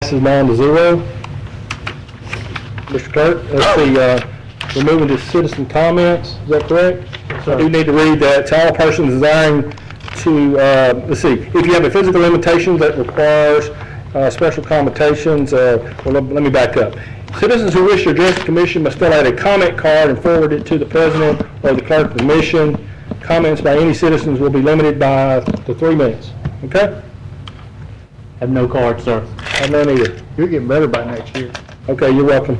passes 9-0. Mr. Clerk, let's see, we're moving to citizen comments, is that correct? Yes, sir. I do need to read that to all persons desiring to, let's see, if you have a physical limitation that requires special accommodations, well, let me back up. Citizens who wish to address the commission must fill out a comment card and forward it to the president or the clerk of the commission. Comments by any citizens will be limited to 3 minutes. Okay? Have no card, sir. I none either. You're getting better by next year. Okay, you're welcome.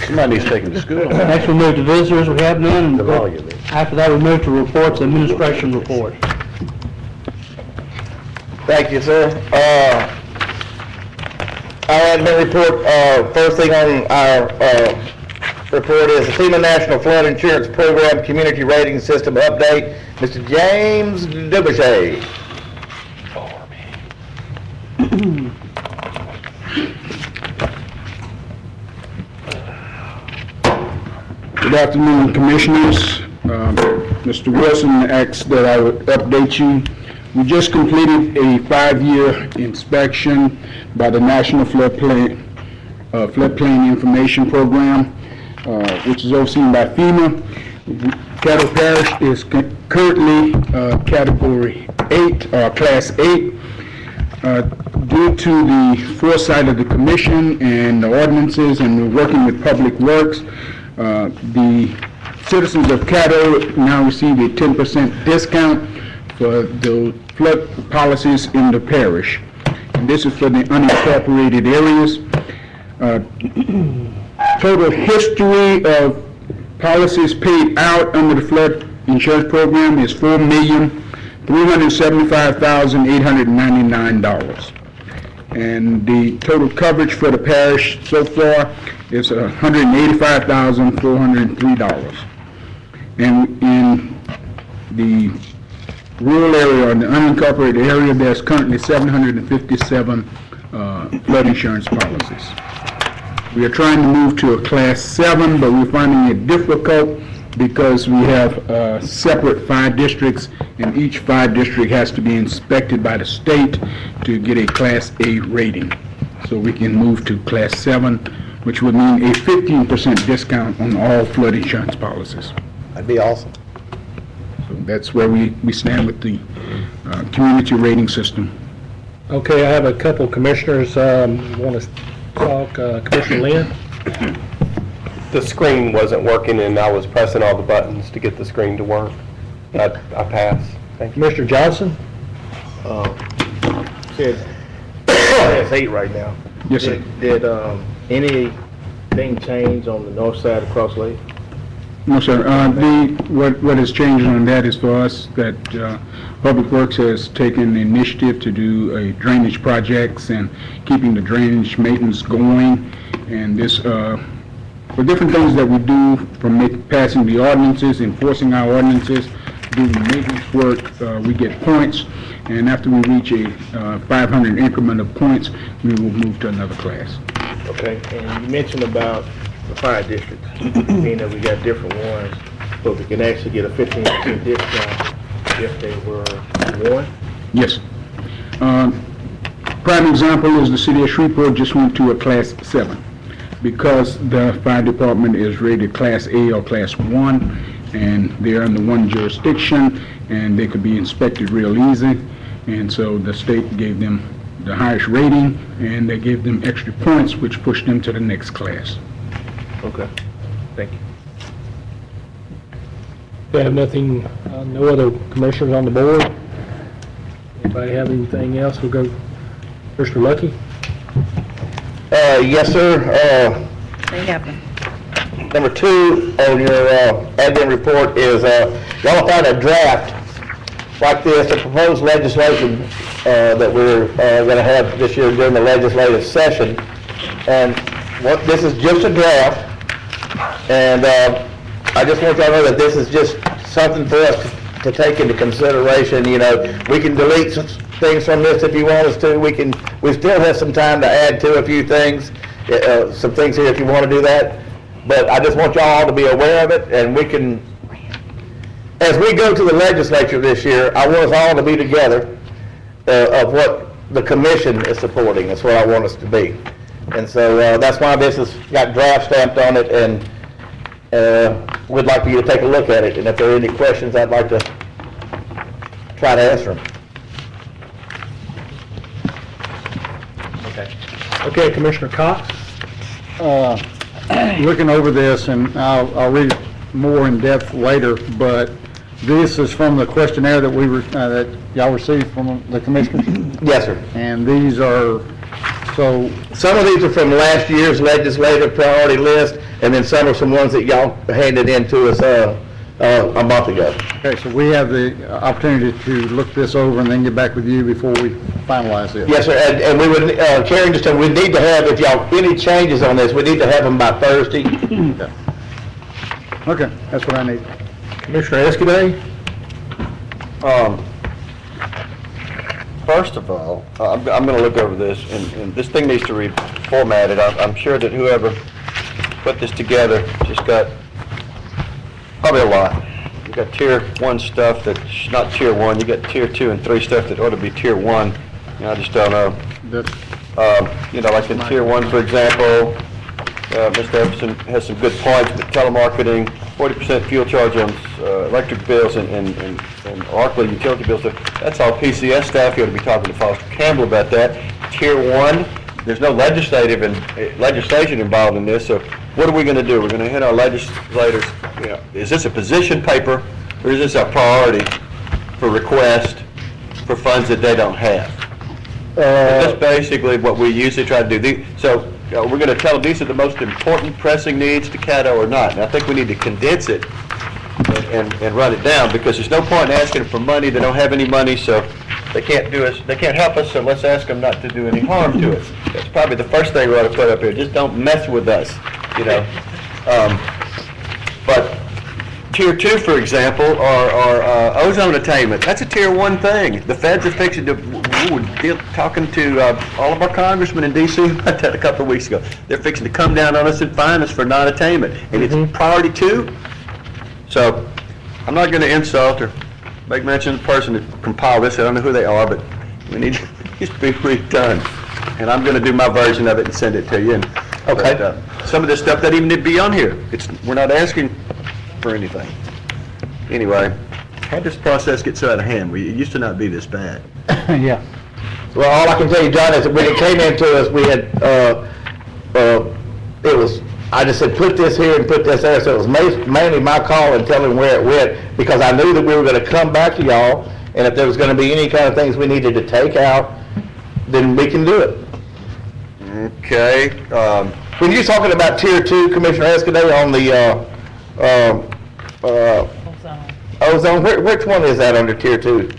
Somebody needs to take them to school. Next we move to visitors. We have none. After that we move to reports, administration report. Thank you, sir. Our admin report, first thing on our report is the FEMA National Flood Insurance Program Community Rating System Update. Mr. James Dubichet. Good afternoon, Commissioners. Mr. Wilson asked that I would update you. We just completed a 5-year inspection by the National Floodplain Information Program, which is overseen by FEMA. Caddo Parish is currently Category 8, or Class 8. Due to the foresight of the Commission and the ordinances and we're working with Public Works, the citizens of Caddo now receive a 10% discount for the flood policies in the parish. And this is for the unincorporated areas. Total history of policies paid out under the flood insurance program is $4,375,899. And the total coverage for the parish so far is $185,403. And in the rural area or the unincorporated area, there's currently 757 flood insurance policies. We are trying to move to a Class 7, but we're finding it difficult because we have separate fire districts, and each fire district has to be inspected by the state to get a Class A rating. So we can move to Class 7, which would mean a 15% discount on all flood insurance policies. That'd be awesome. So that's where we stand with the community rating system. Okay, I have a couple commissioners want to talk. Commissioner Lynn? The screen wasn't working and I was pressing all the buttons to get the screen to work. I passed. Thank you. Commissioner Johnson? Said Class 8 right now. Yes, sir. Did anything change on the north side of Cross Lake? No, sir. What has changed on that is for us that Public Works has taken the initiative to do a drainage projects and keeping the drainage maintenance going. And this, for different things that we do, from passing the ordinances, enforcing our ordinances, doing maintenance work, we get points. And after we reach a 500 increment of points, we will move to another class. Okay, and you mentioned about the fire districts, being that we got different ones, but we can actually get a 15% discount if they were one? Yes. Prime example is the city of Shreveport just went to a Class 7 because the fire department is rated Class A or Class 1, and they're under one jurisdiction, and they could be inspected real easy. And so the state gave them the highest rating, and they gave them extra points, which pushed them to the next class. Okay, thank you. We have nothing, no other commissioners on the board. Anybody have anything else? We'll go, Mr. Lucky. Yes, sir. They have them. Number 2 on your admin report is y'all find a draft like this, the proposed legislation that we're going to have this year during the legislative session. And this is just a draft, and I just want y'all to know that this is just something for us to take into consideration. You know, we can delete some things from this if you want us to. We still have some time to add to a few things, some things here if you want to do that. But I just want y'all all to be aware of it, and we can, as we go to the legislature this year, I want us all to be together of what the commission is supporting. That's what I want us to be. And so that's why this has got draft stamped on it, and we'd like for you to take a look at it. And if there are any questions, I'd like to try to answer them. Okay, Commissioner Cox? Looking over this, and I'll read it more in depth later, but this is from the questionnaire that that y'all received from the commissioners, Yes, sir. and these are, so, Some of these are from last year's legislative priority list, and then some are some ones that y'all handed in to us a month ago. okay, so we have the opportunity to look this over and then get back with you before we finalize it. Yes, sir, and we would, Karen, just, we need to have, if y'all, any changes on this, we need to have them by Thursday. Okay, that's what I need. Commissioner Escaday? First of all, I'm going to look over this, and this thing needs to be formatted. I'm sure that whoever put this together just got probably a lot. You got tier 1 stuff that's not tier 1. You got tier 2 and 3 stuff that ought to be tier 1. I just don't know. You know, like in tier 1, for example, Mr. Everson has some good points, but telemarketing, 40% fuel charge on electric bills and ARCLA utility bills, that's all PCS staff. You ought to be talking to Foster Campbell about that. Tier 1, there's no legislation involved in this, so what are we going to do? We're going to hit our legislators, you know, is this a position paper, or is this a priority for request for funds that they don't have? That's basically what we usually try to do. So we're going to tell them these are the most important pressing needs to Caddo or not. And I think we need to condense it and run it down, because there's no point in asking them for money. They don't have any money, so they can't help us, so let's ask them not to do any harm to us. That's probably the first thing we ought to put up here. Just don't mess with us, you know. But tier 2, for example, are ozone attainment. That's a tier 1 thing. The feds are fixing to, we were talking to all of our congressmen in D.C. about that a couple of weeks ago. They're fixing to come down on us and fine us for non-attainment. And it's priority 2. So I'm not going to insult or make mention of the person that compiled this. I don't know who they are, but we need to be redone. And I'm going to do my version of it and send it to you. And, Okay. But, some of this stuff doesn't even need to be on here. We're not asking for anything. Anyway, how'd this process get so out of hand? It used to not be this bad. Yeah. Well, all I can tell you, John, is that when it came into us, we had, I just said, put this here and put this there, so it was mainly my call and telling where it went, because I knew that we were going to come back to y'all, and if there was going to be any kind of things we needed to take out, then we can do it. Okay. When you're talking about tier 2, Commissioner Escaday, on the ozone, which one is that under tier 2?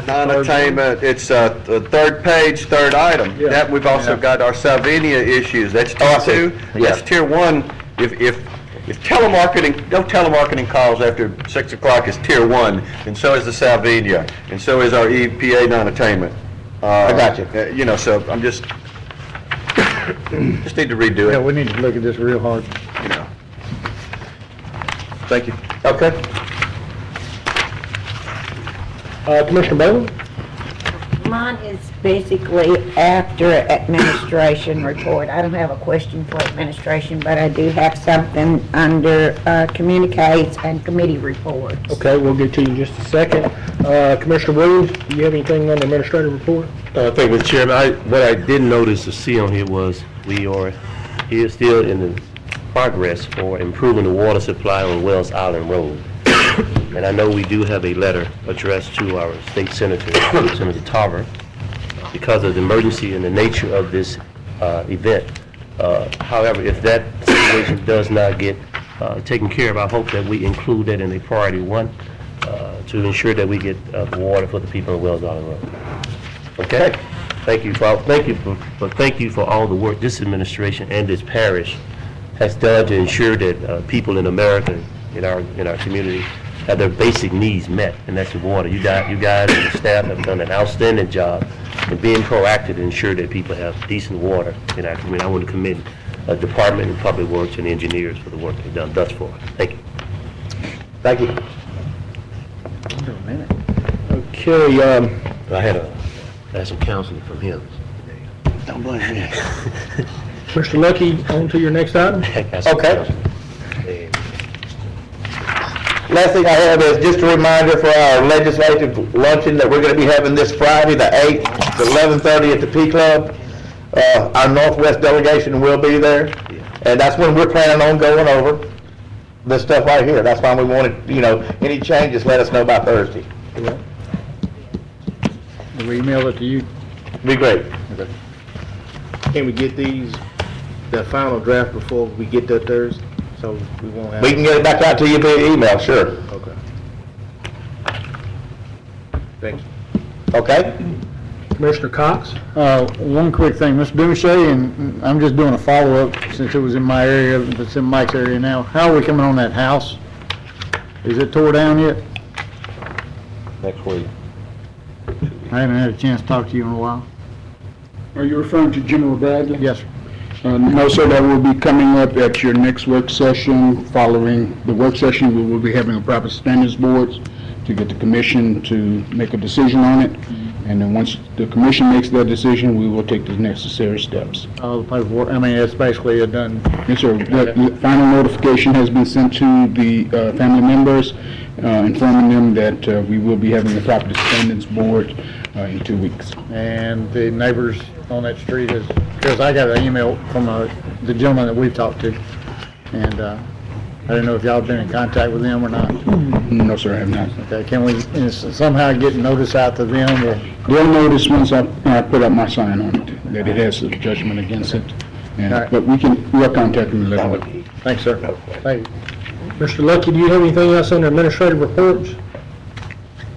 Non-attainment, it's the third page, third item. Yeah. That we've also got our Salvinia issues. That's Oh, I see. tier 2. Yeah. That's tier 1. If telemarketing, no telemarketing calls after 6 o'clock is tier 1, and so is the Salvinia, and so is our EPA non-attainment. I got you. You know, so I'm just need to redo Yeah, it, we need to look at this real hard. you know. Thank you. Okay. Commissioner Bowman? Mine is basically after administration report. I don't have a question for administration, but I do have something under communicates and committee reports. Okay, we'll get to you in just a second. Commissioner Williams, do you have anything on the administrative report? Thank you, Mr. Chairman. What I didn't notice to see on here was we are here still in the progress for improving the water supply on Wells Island Road. And I know we do have a letter addressed to our state senator, Senator Tarver, because of the emergency and the nature of this event. However, if that situation does not get taken care of, I hope that we include that in a priority 1 to ensure that we get the water for the people on Wells Island Road. Okay? Thank you for all the work this administration and this parish has done to ensure that people in America, in our community, have their basic needs met, and that's the water. You guys and the staff have done an outstanding job in being proactive to ensure that people have decent water in our community. I want to commend the Department of Public Works and engineers for the work they've done thus far. Thank you. Thank you. Okay, I had some counseling from him. Don't blame me. Mr. Lucky, on to your next item. Okay. Last thing I have is just a reminder for our legislative luncheon that we're going to be having this Friday, the 8th, at 11:30 at the P Club. Our Northwest delegation will be there, and that's when we're planning on going over this stuff right here. That's why we wanted, any changes, let us know by Thursday. We'll email it to you. Be great. Can we get the final draft before we get to Thursday? So we won't have... We can get it back out to you via email, sure. Okay. Thanks. Okay? Commissioner Cox? One quick thing, Mr. Dumache, and I'm just doing a follow-up since it was in my area, but it's in Mike's area now. How are we coming on that house? Is it tore down yet? Next week. I haven't had a chance to talk to you in a while. Are you referring to General Bradley? Yes, sir. No, sir, that will be coming up at your next work session. Following the work session, we will be having a proper standards board to get the commission to make a decision on it. And then once the commission makes that decision, we will take the necessary steps. All the paperwork, I mean, it's basically a done. Yes, sir. The final notification has been sent to the family members, informing them that we will be having the property standards board in 2 weeks. And the neighbors on that street is, because I got an email from the gentleman that we've talked to, and I didn't know if y'all have been in contact with them or not. No, sir, I have not. Okay, can we somehow get notice out to them, or? They'll notice once I put up my sign on it, that it has a judgment against it. And, All right. but we'll contact them and let them know. Thanks, sir. Thank you. Mr. Lucky, do you have anything else under administrative reports?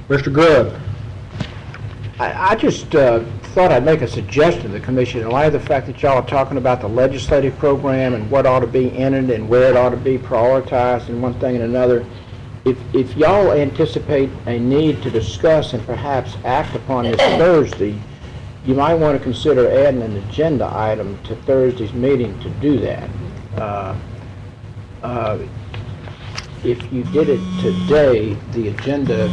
Mr. Grubb? I just thought I'd make a suggestion to the commission in light of the fact that y'all are talking about the legislative program and what ought to be in it and where it ought to be prioritized and one thing and another. If y'all anticipate a need to discuss and perhaps act upon this Thursday, you might want to consider adding an agenda item to Thursday's meeting to do that. If you did it today, the agenda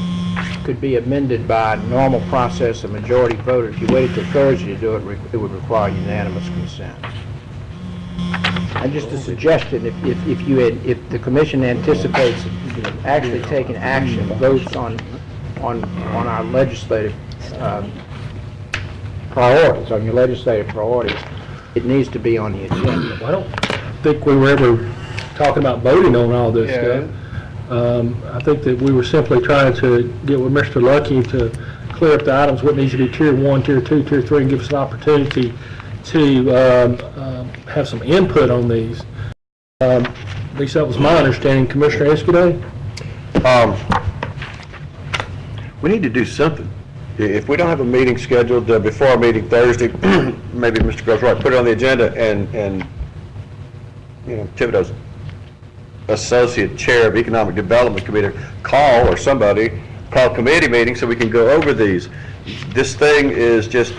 could be amended by normal process of majority vote. If you waited till Thursday to do it, it would require unanimous consent. And just a suggestion, if the commission anticipates actually taking action, votes on our legislative priorities, on your legislative priorities, it needs to be on the agenda. I don't think we were ever talking about voting on all this stuff. I think that we were simply trying to get with Mr. Lucky to clear up the items, what needs to be tier 1, tier 2, tier 3, and give us an opportunity to have some input on these. At least that was my understanding. Commissioner Escudé? We need to do something. If we don't have a meeting scheduled before our meeting Thursday, maybe Mr. Grove's right, put it on the agenda and Thibodeau's associate chair of economic development committee call a committee meeting so we can go over these. This thing is just,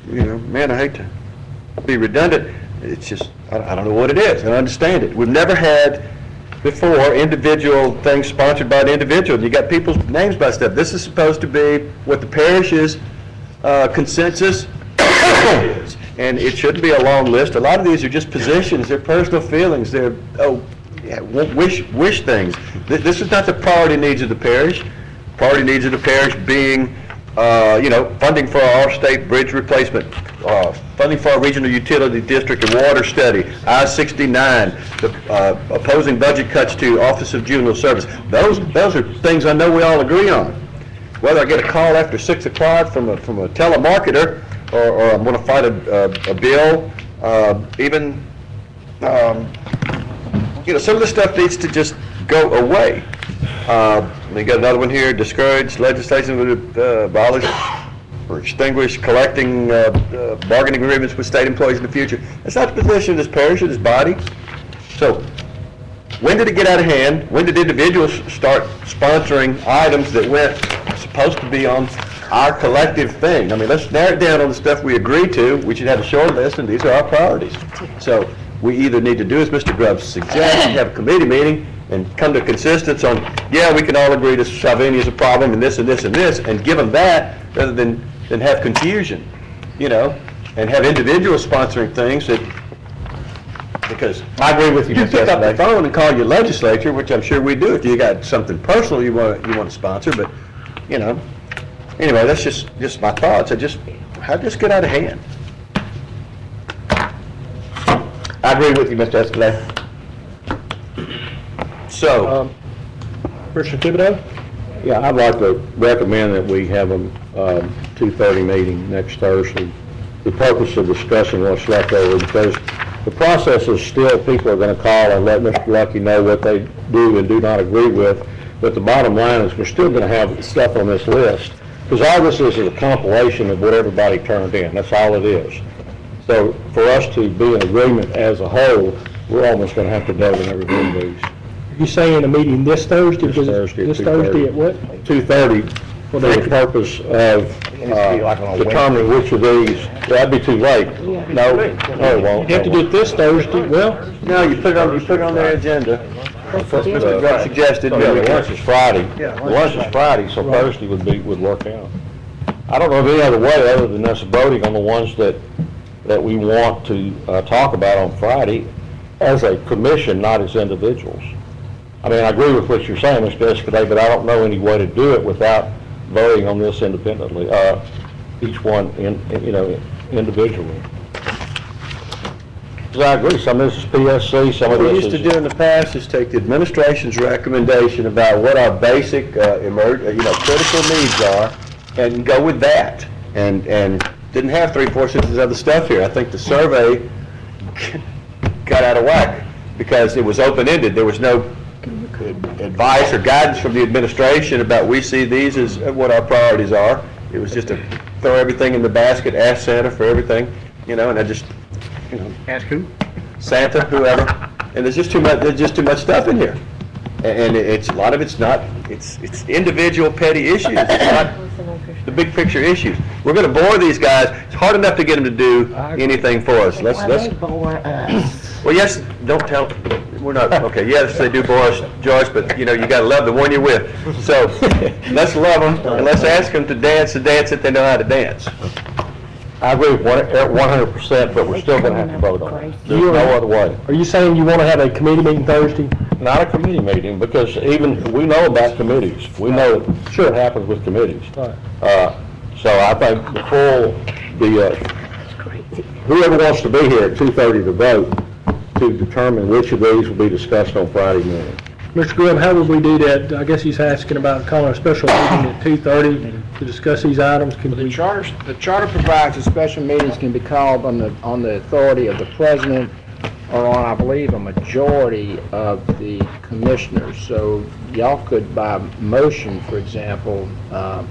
man, I hate to be redundant. It's just, I don't know what it is. I don't understand it. We've never had before individual things sponsored by an individual. You got people's names by stuff. This is supposed to be what the parish's consensus is, and it shouldn't be a long list. A lot of these are just positions. They're personal feelings. They're wish things. This is not the priority needs of the parish. Priority needs of the parish being, funding for our state bridge replacement, funding for our regional utility district and water study, I-69, the opposing budget cuts to Office of Juvenile Service. Those are things I know we all agree on. Whether I get a call after 6 o'clock from a telemarketer, or I'm going to fight a bill, some of the stuff needs to just go away. We got another one here, discourage legislation would abolish or extinguish collecting bargaining agreements with state employees in the future. That's not the position of this parish or this body. So when did it get out of hand? When did individuals start sponsoring items that were supposed to be on our collective thing? I mean, let's narrow it down on the stuff we agree to. We should have a short list, and these are our priorities. So we either need to do as Mr. Grubb suggests, have a committee meeting and come to consensus on, we can all agree that Salvini is a problem and this and this and this, and give them that rather than have confusion, and have individuals sponsoring things that because I agree with you, you Mr. pick up the Escalade. phone and call your legislature, which I'm sure we do if you got something personal you want to sponsor, but, you know, anyway, that's just my thoughts. How'd this get out of hand? I agree with you, Mr. Escalade. So, Commissioner Thibodeau? Yeah, I'd like to recommend that we have a 2:30 meeting next Thursday. The purpose of discussing what's left over, because the process is still, people are going to call and let Mr. Lucky know what they do and do not agree with. But the bottom line is we're still going to have stuff on this list, because all this is a compilation of what everybody turned in. That's all it is. So for us to be in agreement as a whole, we're almost going to have to delve in every one of these. You saying a meeting this Thursday? This Thursday at This Thursday at what? 2:30, for the purpose of determining which of these, that'd be too late. No, it won't. You have to do it this Thursday, well, no, you put it on their agenda. That's what Mr. Drumm suggested. Yeah, the lunch is Friday. The lunch is Friday, so Thursday would work out. I don't know of any other way other than us voting on the ones that we want to talk about on Friday as a commission, not as individuals. I mean, I agree with what you're saying, Mr. Escalade, but I don't know any way to do it without voting on this independently, each one individually. Because I agree, some of this is PSC, some of What we this used is... to do in the past is take the administration's recommendation about what our basic, critical needs are, and go with that. And didn't have 3/4 of this other stuff here. I think the survey got out of whack because it was open-ended. There was no advice or guidance from the administration about we see these as what our priorities are. It was just to throw everything in the basket, ask Santa for everything, and I just, Ask who? Santa, whoever, and there's just too much stuff in here. And it's a lot of it's not, it's individual petty issues. It's not the big picture issues. We're going to bore these guys. It's hard enough to get them to do anything for us. Well, they bore us. Well, yes, don't tell, we're not, okay, yes, they do bore us, Joyce, but, you got to love the one you're with. So, let's love them, and let's ask them to dance the dance that they know how to dance. I agree with 100%, but we're still going to have to vote on it. There's no other way. are you saying you want to have a committee meeting Thursday? Not a committee meeting, because we know about committees. We know what happens with committees. So I think whoever wants to be here at 2:30 to vote, to determine which of these will be discussed on Friday morning. Mr. Grimm, how would we do that? I guess he's asking about calling a special meeting at 2:30 to discuss these items. Can The we, charter provides that special meetings can be called on the authority of the president or on, I believe, a majority of the commissioners. So y'all could, by motion, for example, call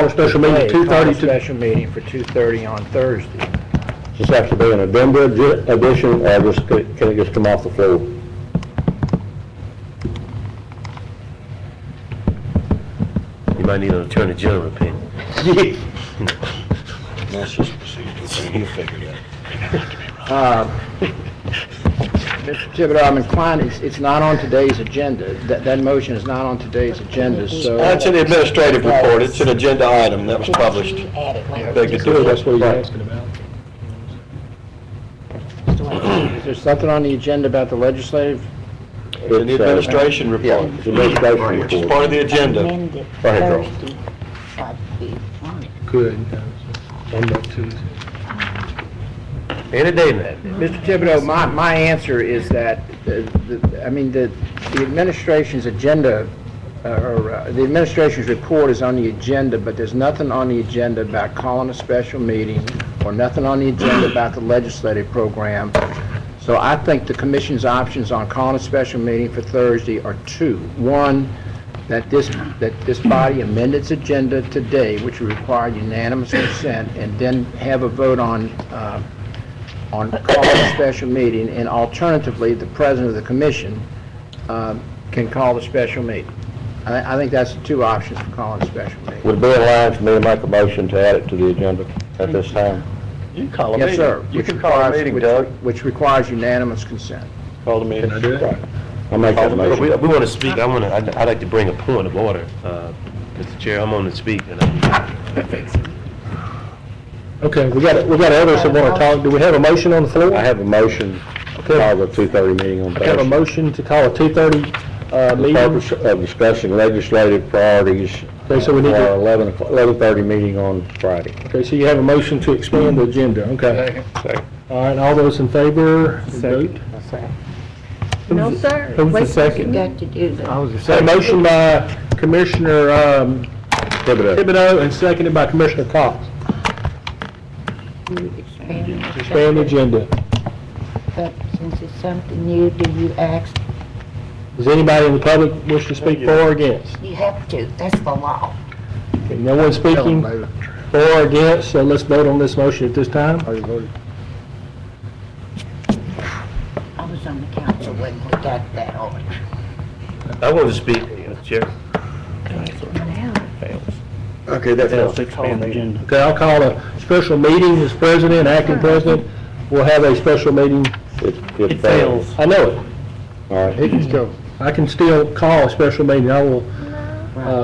a special meeting at 2:30 call a to... special meeting for 2:30 on Thursday. Does this have to be an addenda addition, or can it just come off the floor? You might need an attorney general opinion. That's just procedure, so you figure that. Mr. Thibodeau, I'm inclined, it's not on today's agenda. That motion is not on today's agenda, so... That's in the administrative report. It's an agenda item that was published. Beg to differ. That's what he's asking about. Is there something on the agenda about the legislative? It's in the administration report, It's an administration which is report. part of the agenda. Amended Go ahead, Charles. Thursday, but we want it. Good. On that Tuesday. Any day now. Mr. Thibodeau, my answer is that, the administration's agenda, the administration's report is on the agenda, but there's nothing on the agenda about calling a special meeting or nothing on the agenda about the legislative program. So I think the commission's options on calling a special meeting for Thursday are two. One, that this body amend its agenda today, which would require unanimous consent, and then have a vote on calling a special meeting, and alternatively, the president of the commission can call the special meeting. I think that's the two options for calling a special meeting. Would it be in line for me to make a motion to add it to the agenda at this time? You can call a meeting. Yes, sir. You can call a meeting, Doug. Which requires unanimous consent. Call the meeting. Can I do it? I'll make that We motion. want to speak, I'd like to bring a point of order. Mr. Chair, I'm on to speak. Okay, we got others that want to talk. Do we have a motion on the floor? I have a motion to call the 2:30 meeting on I have a Thursday. motion to call a 2:30 The meeting. purpose of discussing legislative priorities Okay, so we need for to, our 11:30 meeting on Friday. okay, so you have a motion to expand the agenda, okay. All right, all those in favor, vote. No, sir. Who's the Wait, second? You got to do that. A motion by Commissioner Thibodeau. Thibodeau and seconded by Commissioner Cox. Expand the agenda. But since it's something new, do you ask? Does anybody in the public wish to speak for or against? You have to, that's the law. Okay, no one speaking for or against, so let's vote on this motion at this time. I was on the council when we got that order. I want to speak, Mr. Chair. Okay, that fails. Expand the agenda. Okay, I'll call a special meeting as president, acting president. We'll have a special meeting. It fails. I know it. All right. I can still call a special meeting. I will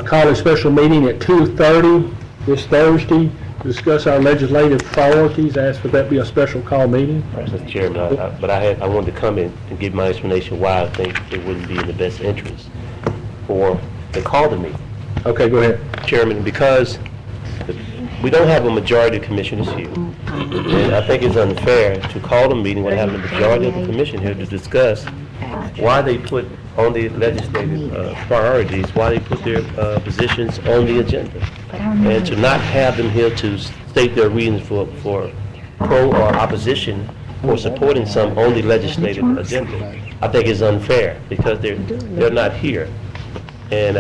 call a special meeting at 2:30 this Thursday to discuss our legislative priorities. Ask for that to be a special call meeting. Mr. Chairman, but I wanted to come in and give my explanation why I think it wouldn't be in the best interest for to call the meeting. Okay, go ahead. Chairman, because we don't have a majority of commissioners here. And I think it's unfair to call the meeting when having the majority of the commission here to discuss why they put on the legislative priorities, why they put their positions on the agenda. And to not have them here to state their reasons for pro or opposition or supporting some on the legislative agenda, I think is unfair because they're not here. And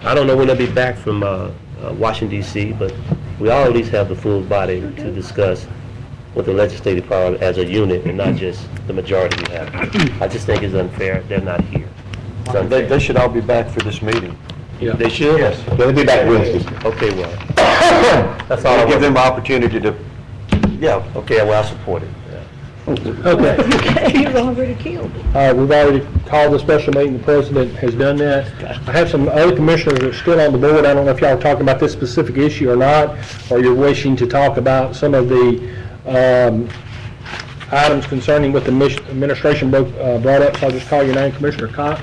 I don't know when they'll be back from Washington D.C., but we always have the full body to discuss what the legislative power as a unit and not just the majority we have. I just think it's unfair. They're not here. It's unfair. They should all be back for this meeting. Yeah. They should? Yes. They'll be back Wednesday. Okay, well, that's all I I'll give want. them opportunity to, yeah. Okay, well, I support it. Okay. You've already killed it. All right, we've already called the special meeting. The president has done that. I have some other commissioners that are still on the board. I don't know if y'all are talking about this specific issue or not, or you're wishing to talk about some of the items concerning what the administration brought up. So I'll just call your name, Commissioner Cox.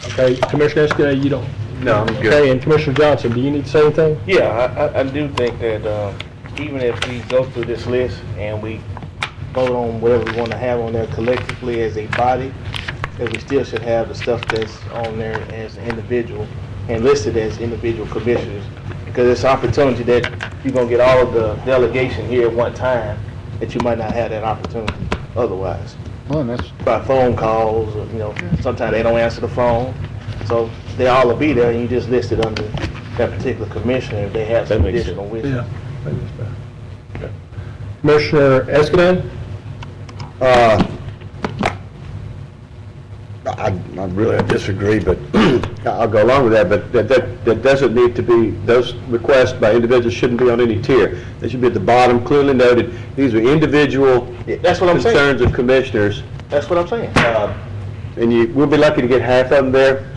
Okay, Commissioner Escudero, you don't? No, I'm good. Okay, and Commissioner Johnson, do you need to say anything? Yeah, I do think that even if we go through this list and we vote on whatever we want to have on there collectively as a body, that we still should have the stuff that's on there as an individual and listed as individual commissioners. Because it's an opportunity that you're going to get all of the delegation here at one time that you might not have that opportunity otherwise. Well, that's, By phone calls, or, sometimes they don't answer the phone. So they all will be there and you just list it under that particular commissioner if they have some That makes additional wisdom. Commissioner Escudero? I really disagree, but I'll go along with that, but that doesn't need to be, those requests by individuals shouldn't be on any tier. They should be at the bottom, clearly noted. These are individual Yeah, that's what I'm saying. concerns of commissioners, That's what I'm saying. and we'll be lucky to get half of them there.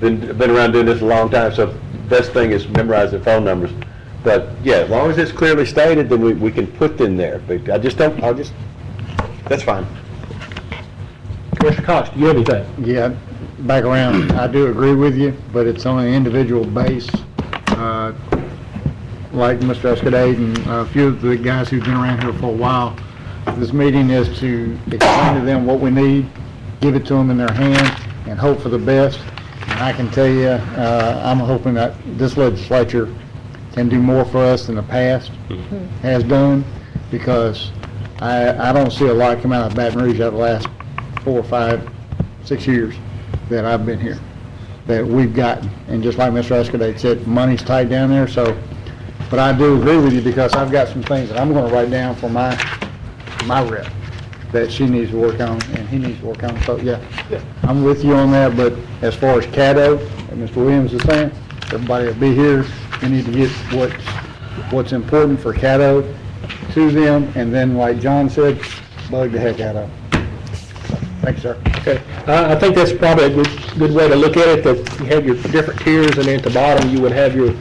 Been around doing this a long time, so best thing is memorize their phone numbers. But yeah, as long as it's clearly stated, then we can put them there. But that's fine. Commissioner Cox, do you have anything? Yeah, back around, I do agree with you, but it's on an individual base. Like Mr. Escudero and a few of the guys who've been around here for a while, this meeting is to explain to them what we need, give it to them in their hand, and hope for the best. And I can tell you, I'm hoping that this legislature can do more for us than the past has done, because I don't see a lot come out of Baton Rouge out of the last 4, 5, 6 years that I've been here, that we've gotten. And just like Mr. Escudero said, money's tight down there, so, but I do agree with you, because I've got some things that I'm gonna write down for my rep that she needs to work on and he needs to work on. So, yeah, I'm with you on that, but as far as Caddo, and Mr. Williams is saying, everybody will be here. We need to get what's important for Caddo to them, and then, like John said, bug the heck out of them. Thanks, sir. Okay, I think that's probably a good way to look at it, that you have your different tiers, and then at the bottom, you would have your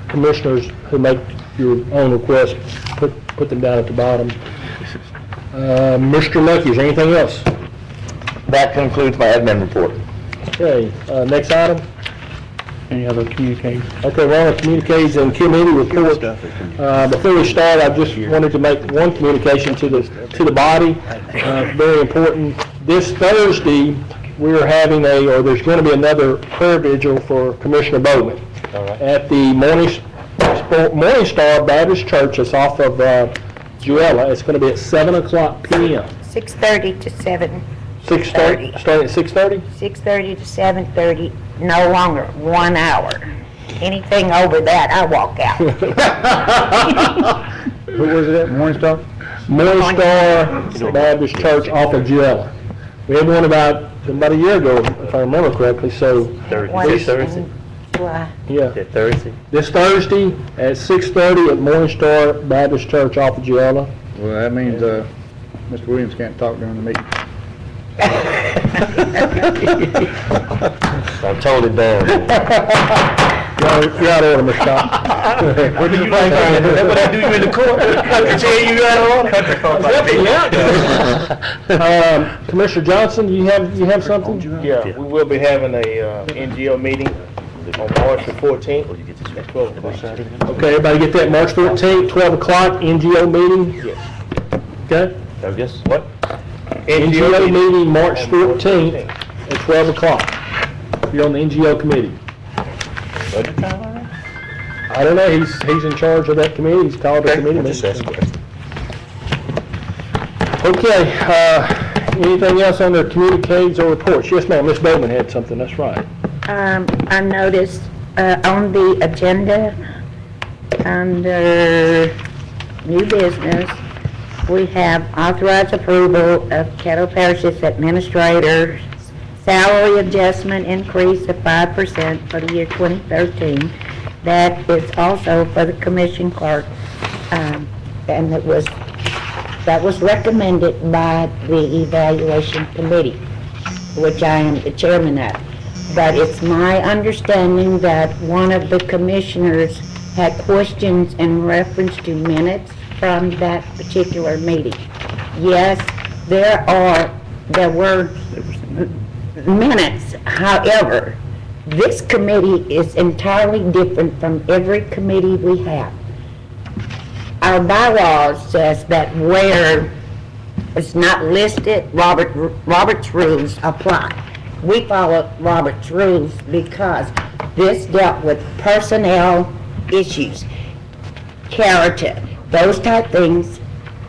commissioners who make your own request, put them down at the bottom. Mr. Lucky, is there anything else? That concludes my admin report. Okay, next item. Any other communications? Okay, we're on the communications and committee report. Before we start, I just wanted to make one communication to the body, very important. This Thursday, we're having there's going to be another prayer vigil for Commissioner Bowman at the Morning Star Baptist Church. It's off of Juella. It's going to be at 7 o'clock p.m. 6:30 to 7. 6:30, starting at 6:30? 6:30 to 7:30, no longer, 1 hour. Anything over that, I walk out. Who was it at? Morning Star? Morning Star Baptist Church off of Juella. We had one about a year ago, if I remember correctly, so. Thursday. July. Yeah. Thursday. This Thursday at 6:30 at Morning Star Baptist Church off of Juella. Well, that means, Mr. Williams can't talk during the meeting. I told it down. You're out of order, Mr. Scott. What do you think? That's what I do you in the court. Say you out of order. Commissioner Johnson, you have something? Yeah, we will be having a NGO meeting on March the 14th at 12 o'clock. Okay, everybody get that, March 14th, 12 o'clock, NGO meeting? Yes. Okay? I guess, what? NGO meeting, March 14th at 12 o'clock. You're on the NGO committee. I don't know, he's in charge of that committee, he's called the committee meeting. Okay, anything else on the communiques or reports? Yes, ma'am, Ms. Bowman had something, that's right. I noticed on the agenda, under new business, we have authorized approval of Caddo Parish's administrator's salary adjustment increase of 5% for the year 2013. That is also for the commission clerk, and that was recommended by the evaluation committee, which I am the chairman of. But it's my understanding that one of the commissioners had questions in reference to minutes from that particular meeting. Yes, there were minutes. However, this committee is entirely different from every committee we have. Our bylaws says that where it's not listed, Robert's rules apply. We follow Robert's rules because this dealt with personnel issues, character, those type things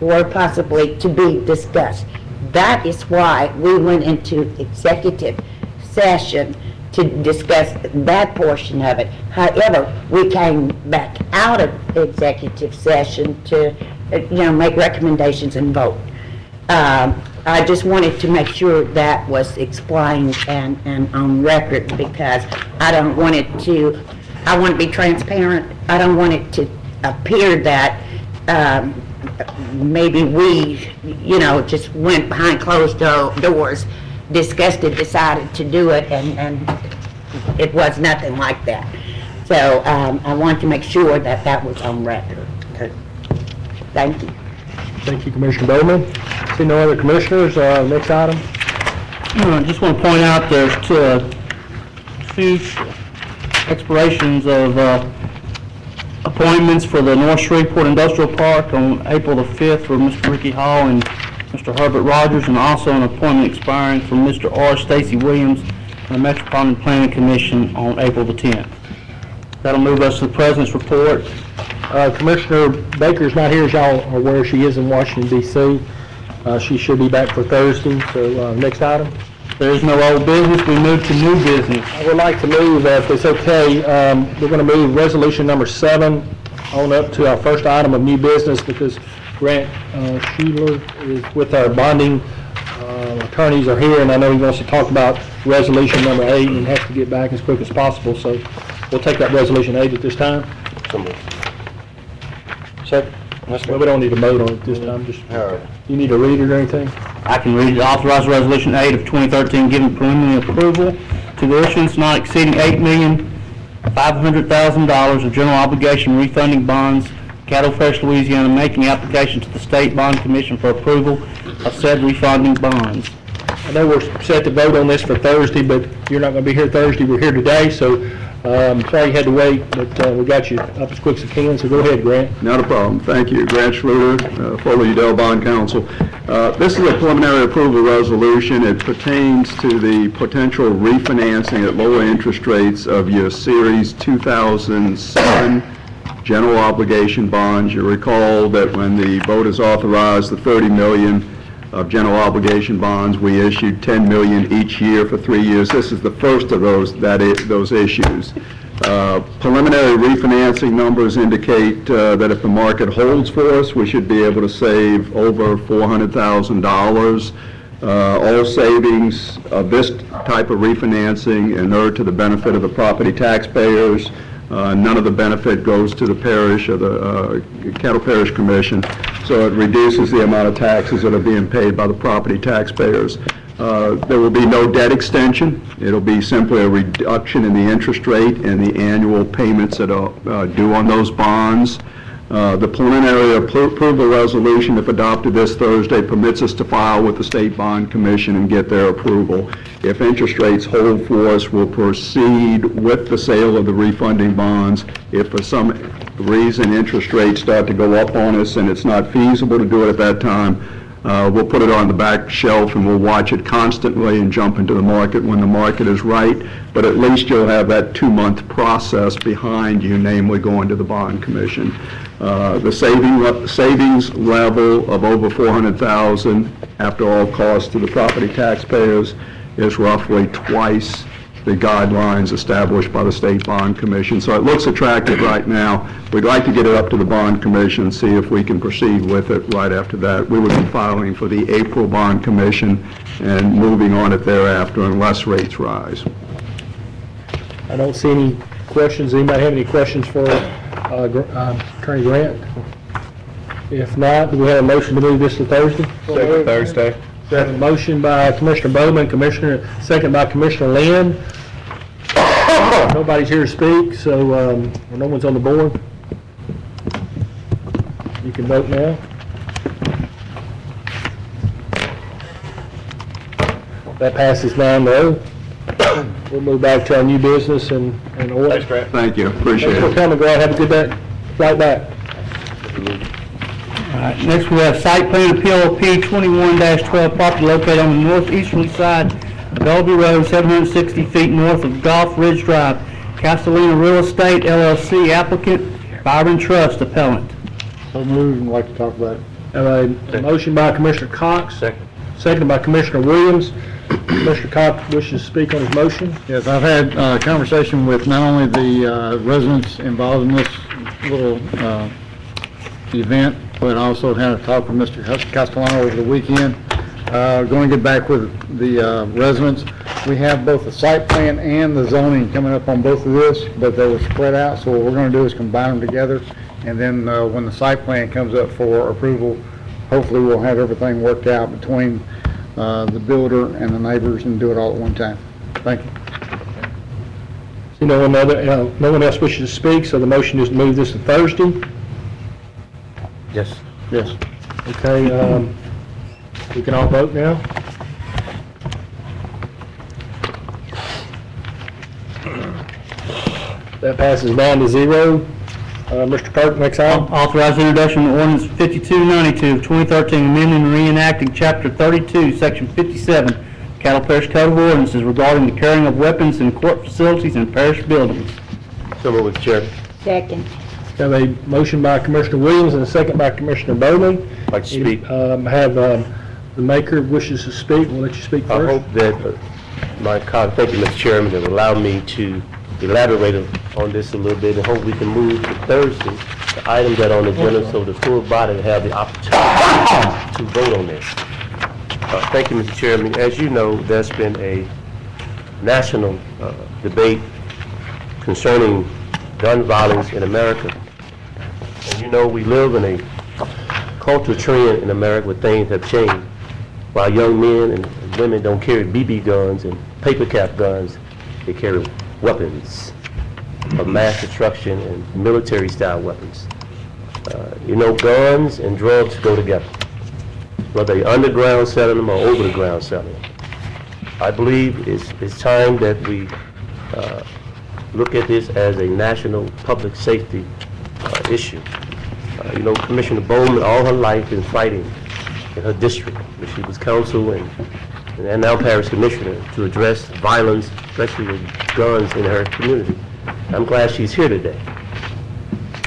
were possibly to be discussed. That is why we went into executive session to discuss that portion of it. However, we came back out of executive session to, make recommendations and vote. I just wanted to make sure that was explained and on record, because I don't want to be transparent. I don't want it to appear that maybe we, just went behind closed doors, discussed it, decided to do it, and it was nothing like that. So I want to make sure that that was on record. Okay. Thank you. Thank you, Commissioner Bowman. See no other commissioners. Next item. I just want to point out there's two expirations of appointments for the North Shreveport Industrial Park on April the 5th for Mr. Ricky Hall and Mr. Herbert Rogers, and also an appointment expiring for Mr. R. Stacy Williams on the Metropolitan Planning Commission on April the 10th. That'll move us to the President's report. Commissioner Baker's not here, as y'all are aware. She is in Washington, D.C. She should be back for Thursday. So next item. There is no old business. We move to new business. I would like to move, if it's okay, we're going to move resolution number 7 on up to our first item of new business, because Grant Schuler is with our bonding attorneys are here, and I know he wants to talk about resolution number 8 and has to get back as quick as possible. So we'll take that resolution 8 at this time. Second. Well, we don't need to vote on it this time. Just you need to read it or anything? I can read it. Authorize Resolution 8 of 2013 giving preliminary approval to the issuance not exceeding $8,500,000 of general obligation refunding bonds Caddo, Parish, Louisiana, making application to the State Bond Commission for approval of said refunding bonds. I know we're set to vote on this for Thursday, but you're not going to be here Thursday. We're here today, so sorry you had to wait, but we got you up as quick as we can, so go ahead, Grant. Not a problem. Thank you. Grant Schluter, Fuller Udell Bond Counsel. This is a preliminary approval resolution. It pertains to the potential refinancing at lower interest rates of your Series 2007 general obligation bonds. You recall that when the voters authorized the $30 million of general obligation bonds, we issued $10 million each year for 3 years. This is the first of those issues. Preliminary refinancing numbers indicate that if the market holds for us, we should be able to save over $400,000. All savings of this type of refinancing inure to the benefit of the property taxpayers. None of the benefit goes to the parish or the Caddo Parish Commission, so it reduces the amount of taxes that are being paid by the property taxpayers. There will be no debt extension. It'll be simply a reduction in the interest rate and the annual payments that are due on those bonds. The preliminary approval resolution, if adopted this Thursday, permits us to file with the State Bond Commission and get their approval. If interest rates hold for us, we'll proceed with the sale of the refunding bonds. If for some reason interest rates start to go up on us and it's not feasible to do it at that time, we'll put it on the back shelf and we'll watch it constantly and jump into the market when the market is right. But at least you'll have that 2-month process behind you, namely going to the Bond Commission. The savings level of over $400,000 after all costs to the property taxpayers is roughly twice the guidelines established by the State Bond Commission. So it looks attractive right now. We'd like to get it up to the Bond Commission and see if we can proceed with it right after that. We would be filing for the April Bond Commission and moving on it thereafter unless rates rise. I don't see any questions. Anybody have any questions for Attorney Grant? If not, do we have a motion to move this to Thursday? Thursday. We have a motion by Commissioner Bowman, second by Commissioner Lynn. Nobody's here to speak, so no one's on the board. You can vote now. That passes 9-0. We'll move back to our new business and order. Thanks, Grant. Thank you. Appreciate Thanks for it. coming, Grant. Have a good day. Right back. All right, next we have site plan appeal P21-12, property located on the northeasterly side of Bellevue Road, 760 feet north of Golf Ridge Drive. Castellina Real Estate LLC applicant, Byron Trust appellant. So moved, and I'd like to talk about it. A motion by Commissioner Cox. Seconded by Commissioner Williams. Commissioner Cox wishes to speak on his motion. Yes, I've had a conversation with not only the residents involved in this little event, but also had a talk with Mr. Castellano over the weekend. Going to get back with the residents. We have both the site plan and the zoning coming up on both of this, but they were spread out, so what we're going to do is combine them together, and then when the site plan comes up for approval, hopefully we'll have everything worked out between the builder and the neighbors and do it all at one time. Thank you. See, no one else wishes to speak, so the motion is to move this to Thursday. Yes. Yes. Okay, we can all vote now. That passes 9-0. Mr. Kirk, next item. Authorize introduction of ordinance 5292 of 2013, amending and reenacting Chapter 32, Section 57, Caddo Parish Code of Ordinances regarding the carrying of weapons in court facilities and parish buildings. So moved, Mr. Chairman. Second. Have a motion by Commissioner Williams and a second by Commissioner Bowman. I'd like to speak. Have the maker wishes to speak. We'll let you speak I first. hope that my colleague, thank you, Mr. Chairman, that will allow me to elaborate on this a little bit and hope we can move to Thursday, the item that on the agenda, so the full body will have the opportunity to vote on this. Thank you, Mr. Chairman. As you know, there's been a national debate concerning gun violence in America. And you know, we live in a cultural trend in America where things have changed. While young men and women don't carry BB guns and paper cap guns, they carry weapons of mass destruction and military-style weapons. You know, guns and drugs go together, whether they're underground selling them or over the ground selling them. I believe it's time that we look at this as a national public safety issue. You know, Commissioner Bowman, all her life, been fighting in her district, when she was council and now parish commissioner, to address violence, especially with guns in her community. I'm glad she's here today.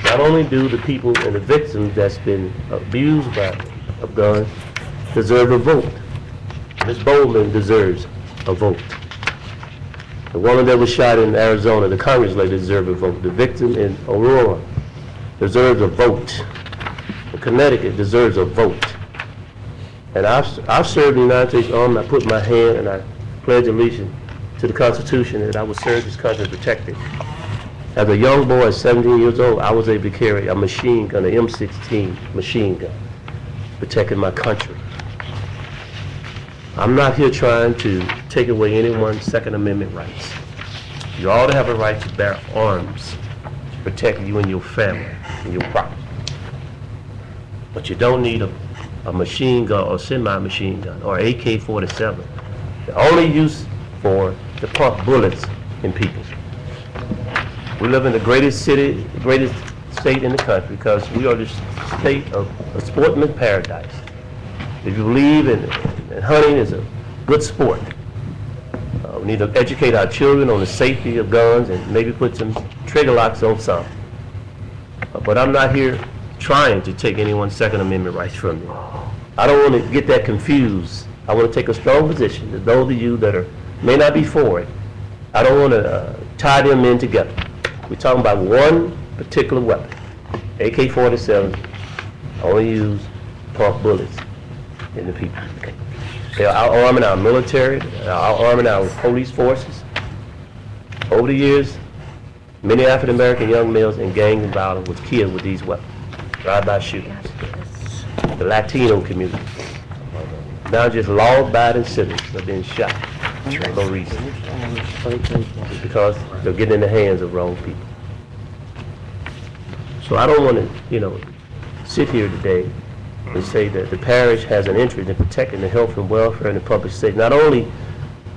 Not only do the people and the victims that's been abused of guns deserve a vote, Ms. Bowman deserves a vote. The woman that was shot in Arizona, the Congress lady, deserves a vote. The victim in Aurora deserves a vote. The Connecticut deserves a vote. And I've served in the United States Army. I put my hand and I pledge allegiance to the Constitution that I would serve this country and protect it. As a young boy at 17 years old, I was able to carry a machine gun, an M16 machine gun, protecting my country. I'm not here trying to take away anyone's Second Amendment rights. You ought to have a right to bear arms to protect you and your family and your property. But you don't need a machine gun or semi-machine gun or AK-47. The only use for to pump bullets in people. We live in the greatest city, the greatest state in the country, because we are the state of a sportsman's paradise. If you believe in hunting is a good sport, we need to educate our children on the safety of guns and maybe put some trigger locks on some. But I'm not here trying to take anyone's Second Amendment rights from them. I don't want to get that confused. I want to take a strong position that those of you that may not be for it, I don't want to tie them in together. We're talking about one particular weapon, AK-47, only use pump bullets in the people. They are arming our military, arming our police forces. Over the years, many African-American young males in gang violence was killed with these weapons, drive-by shootings. The Latino community, now just law-abiding citizens are being shot for no reason. It's because they're getting in the hands of wrong people. So I don't want to, sit here today and say that the parish has an interest in protecting the health and welfare and the public safety, not only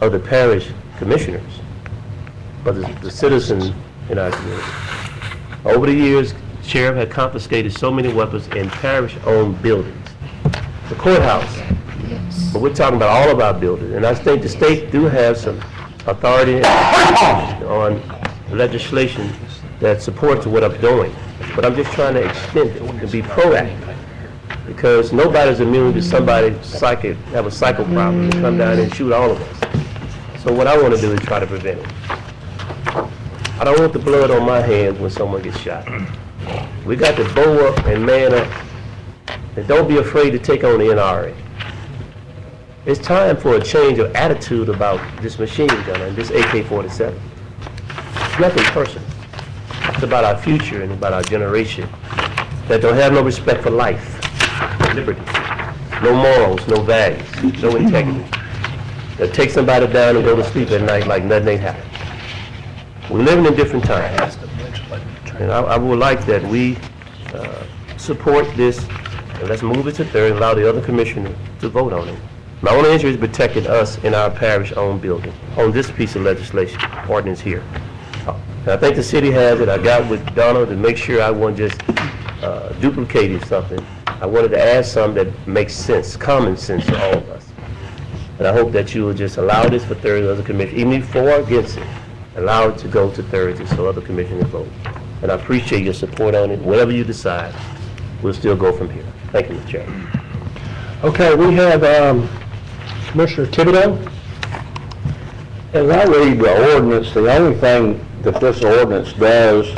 of the parish commissioners, but the citizens in our community. Over the years, the sheriff had confiscated so many weapons in parish-owned buildings. The courthouse, but we're talking about all of our buildings, and I think the state do have some authority on legislation that supports what I'm doing. But I'm just trying to extend it and be proactive, because nobody's immune to somebody have a psycho problem and come down and shoot all of us. So what I want to do is try to prevent it. I don't want the blood on my hands when someone gets shot. We got to bow up and man up, and don't be afraid to take on the NRA. It's time for a change of attitude about this machine gun and this AK-47. It's nothing personal. It's about our future and about our generation that don't have no respect for life, liberty, no morals, no values, no integrity. That take somebody down and go to sleep at night like nothing ain't happened. We're living in different times. And I would like that we support this, and let's move it to third and allow the other commissioners to vote on it. My only interest is protecting us in our parish-owned building on this piece of legislation, ordinance here. And I think the city has it. I got with Donna to make sure I wasn't just duplicating something. I wanted to add something that makes sense, common sense to all of us. And I hope that you will just allow this for third and other commissioners, even if for or against it, allow it to go to third so other commissioners vote. And I appreciate your support on it. Whatever you decide, we'll still go from here. Thank you, Mr. Chairman. Okay, we have Commissioner Thibodeau. As I read the ordinance, the only thing that this ordinance does,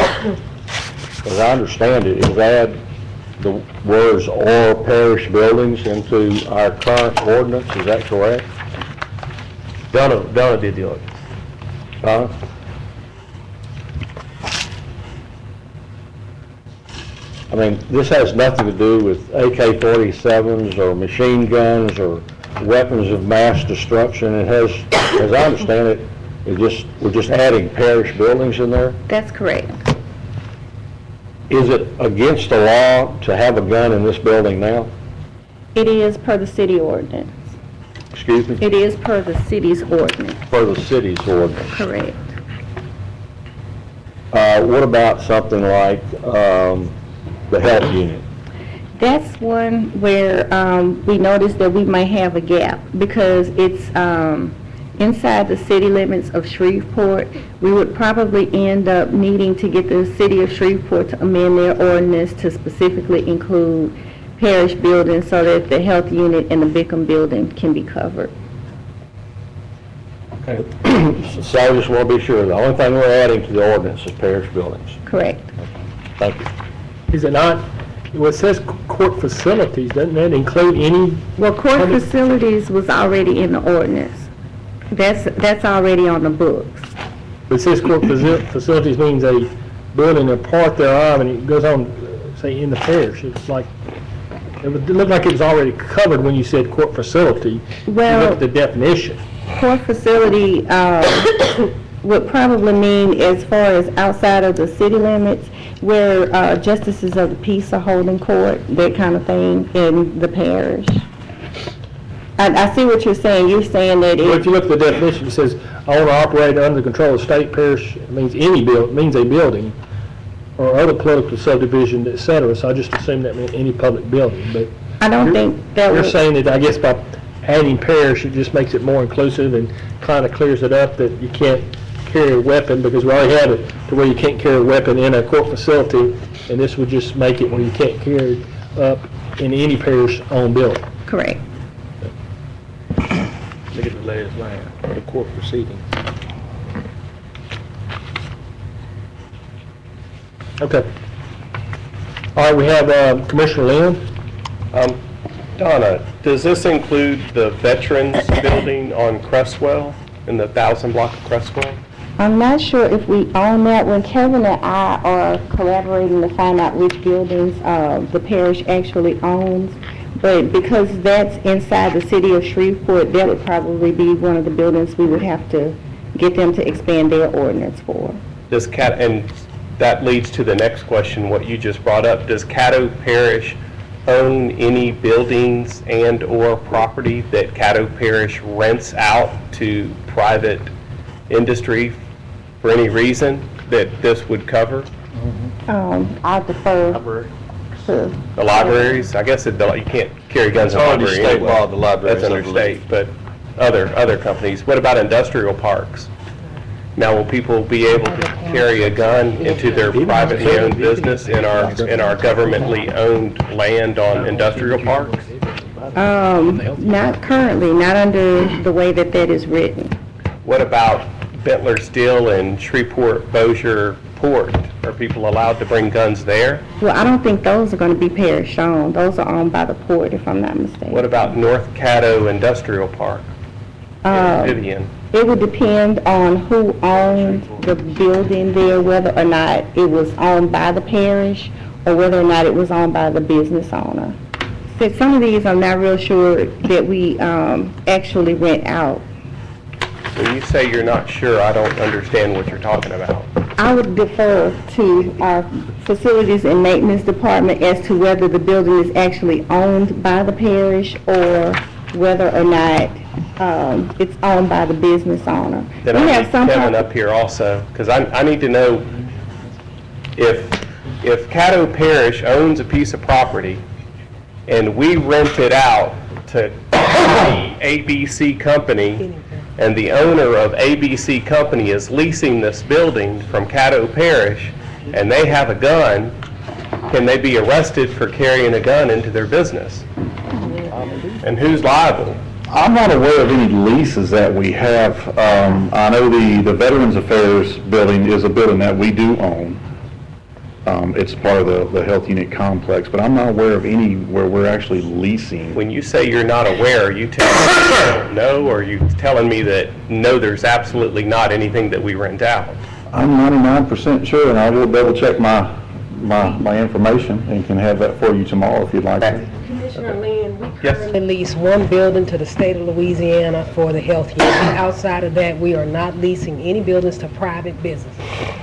as I understand it, is add the words "or parish buildings" into our current ordinance. Is that correct? Donna did the ordinance. Huh? I mean, this has nothing to do with AK-47s or machine guns or weapons of mass destruction. It has, as I understand it, we're just adding parish buildings in there. That's correct. Is it against the law to have a gun in this building now? It is per the city ordinance. Excuse me? It is per the city's ordinance, For the city's ordinance. correct. What about something like the health unit? That's one where we noticed that we may have a gap because it's inside the city limits of Shreveport. We would probably end up needing to get the city of Shreveport to amend their ordinance to specifically include parish buildings so that the health unit and the Bickham building can be covered. Okay. So I just want to be sure, the only thing we're adding to the ordinance is parish buildings. Correct. Thank you. Is it not, well, it says court facilities, doesn't that include any? Well, court facilities was already in the ordinance. That's already on the books. But it says court facilities means a building or part thereof, and it goes on, say, in the parish. It's like, it looked like it was already covered when you said court facility. Well, you look at the definition. Court facility would probably mean as far as outside of the city limits where justices of the peace are holding court, that kind of thing in the parish. I see what you're saying. You're saying that Well, if you look at the definition, it says owner operator under the control of state, parish, it means any means a building or other political subdivision, et cetera. So I just assumed that meant any public building. But I don't think that you're would... saying that, I guess, by adding parish, it just makes it more inclusive and kind of clears it up that you can't carry a weapon, because we already have it to where you can't carry a weapon in a court facility, and this would just make it where you can't carry it up in any parish-owned building. Correct. Look at the last line, the court proceedings. Okay. All right, we have Commissioner Lynn. Donna, does this include the Veterans Building on Crestwell, in the 1000 block of Crestwell? I'm not sure if we own that one. Kevin and I are collaborating to find out which buildings the parish actually owns. But because that's inside the city of Shreveport, that would probably be one of the buildings we would have to get them to expand their ordinance for. Does and that leads to the next question, what you just brought up. Does Caddo Parish own any buildings and or property that Caddo Parish rents out to private industry for any reason that this would cover? I'll defer to The libraries? I guess you can't carry guns in the already library state anyway. law, the libraries, That's I under believe. state, but other companies. What about industrial parks? Now, will people be able to carry a gun into their privately owned business in our governmentally owned land on industrial parks? not currently, not under the way that that is written. What about Bentler Steel and Shreveport Bossier Port? Are people allowed to bring guns there? Well, I don't think those are going to be parish owned. Those are owned by the port, if I'm not mistaken. What about North Caddo Industrial Park in Vivian? It would depend on who owned the building there, whether or not it was owned by the parish or whether or not it was owned by the business owner. So some of these I'm not real sure that we actually rent out. When you say you're not sure, I don't understand what you're talking about. I would defer to our facilities and maintenance department as to whether the building is actually owned by the parish or whether or not it's owned by the business owner. Then I need Kevin up here also, because I need to know if Caddo Parish owns a piece of property and we rent it out to the ABC company, and the owner of ABC company is leasing this building from Caddo Parish, and they have a gun, can they be arrested for carrying a gun into their business? And who's liable? I'm not aware of any leases that we have. I know the Veterans Affairs building is a building that we do own. It's part of the health unit complex, but I'm not aware of any where we're actually leasing. When you say you're not aware, are you telling me you don't know, or are you telling me that no, there's absolutely not anything that we rent out? I'm 99% sure, and I will double check my information and can have that for you tomorrow if you'd like. Commissioner Lynn, we currently lease one building to the state of Louisiana for the health unit. Outside of that, we are not leasing any buildings to private business.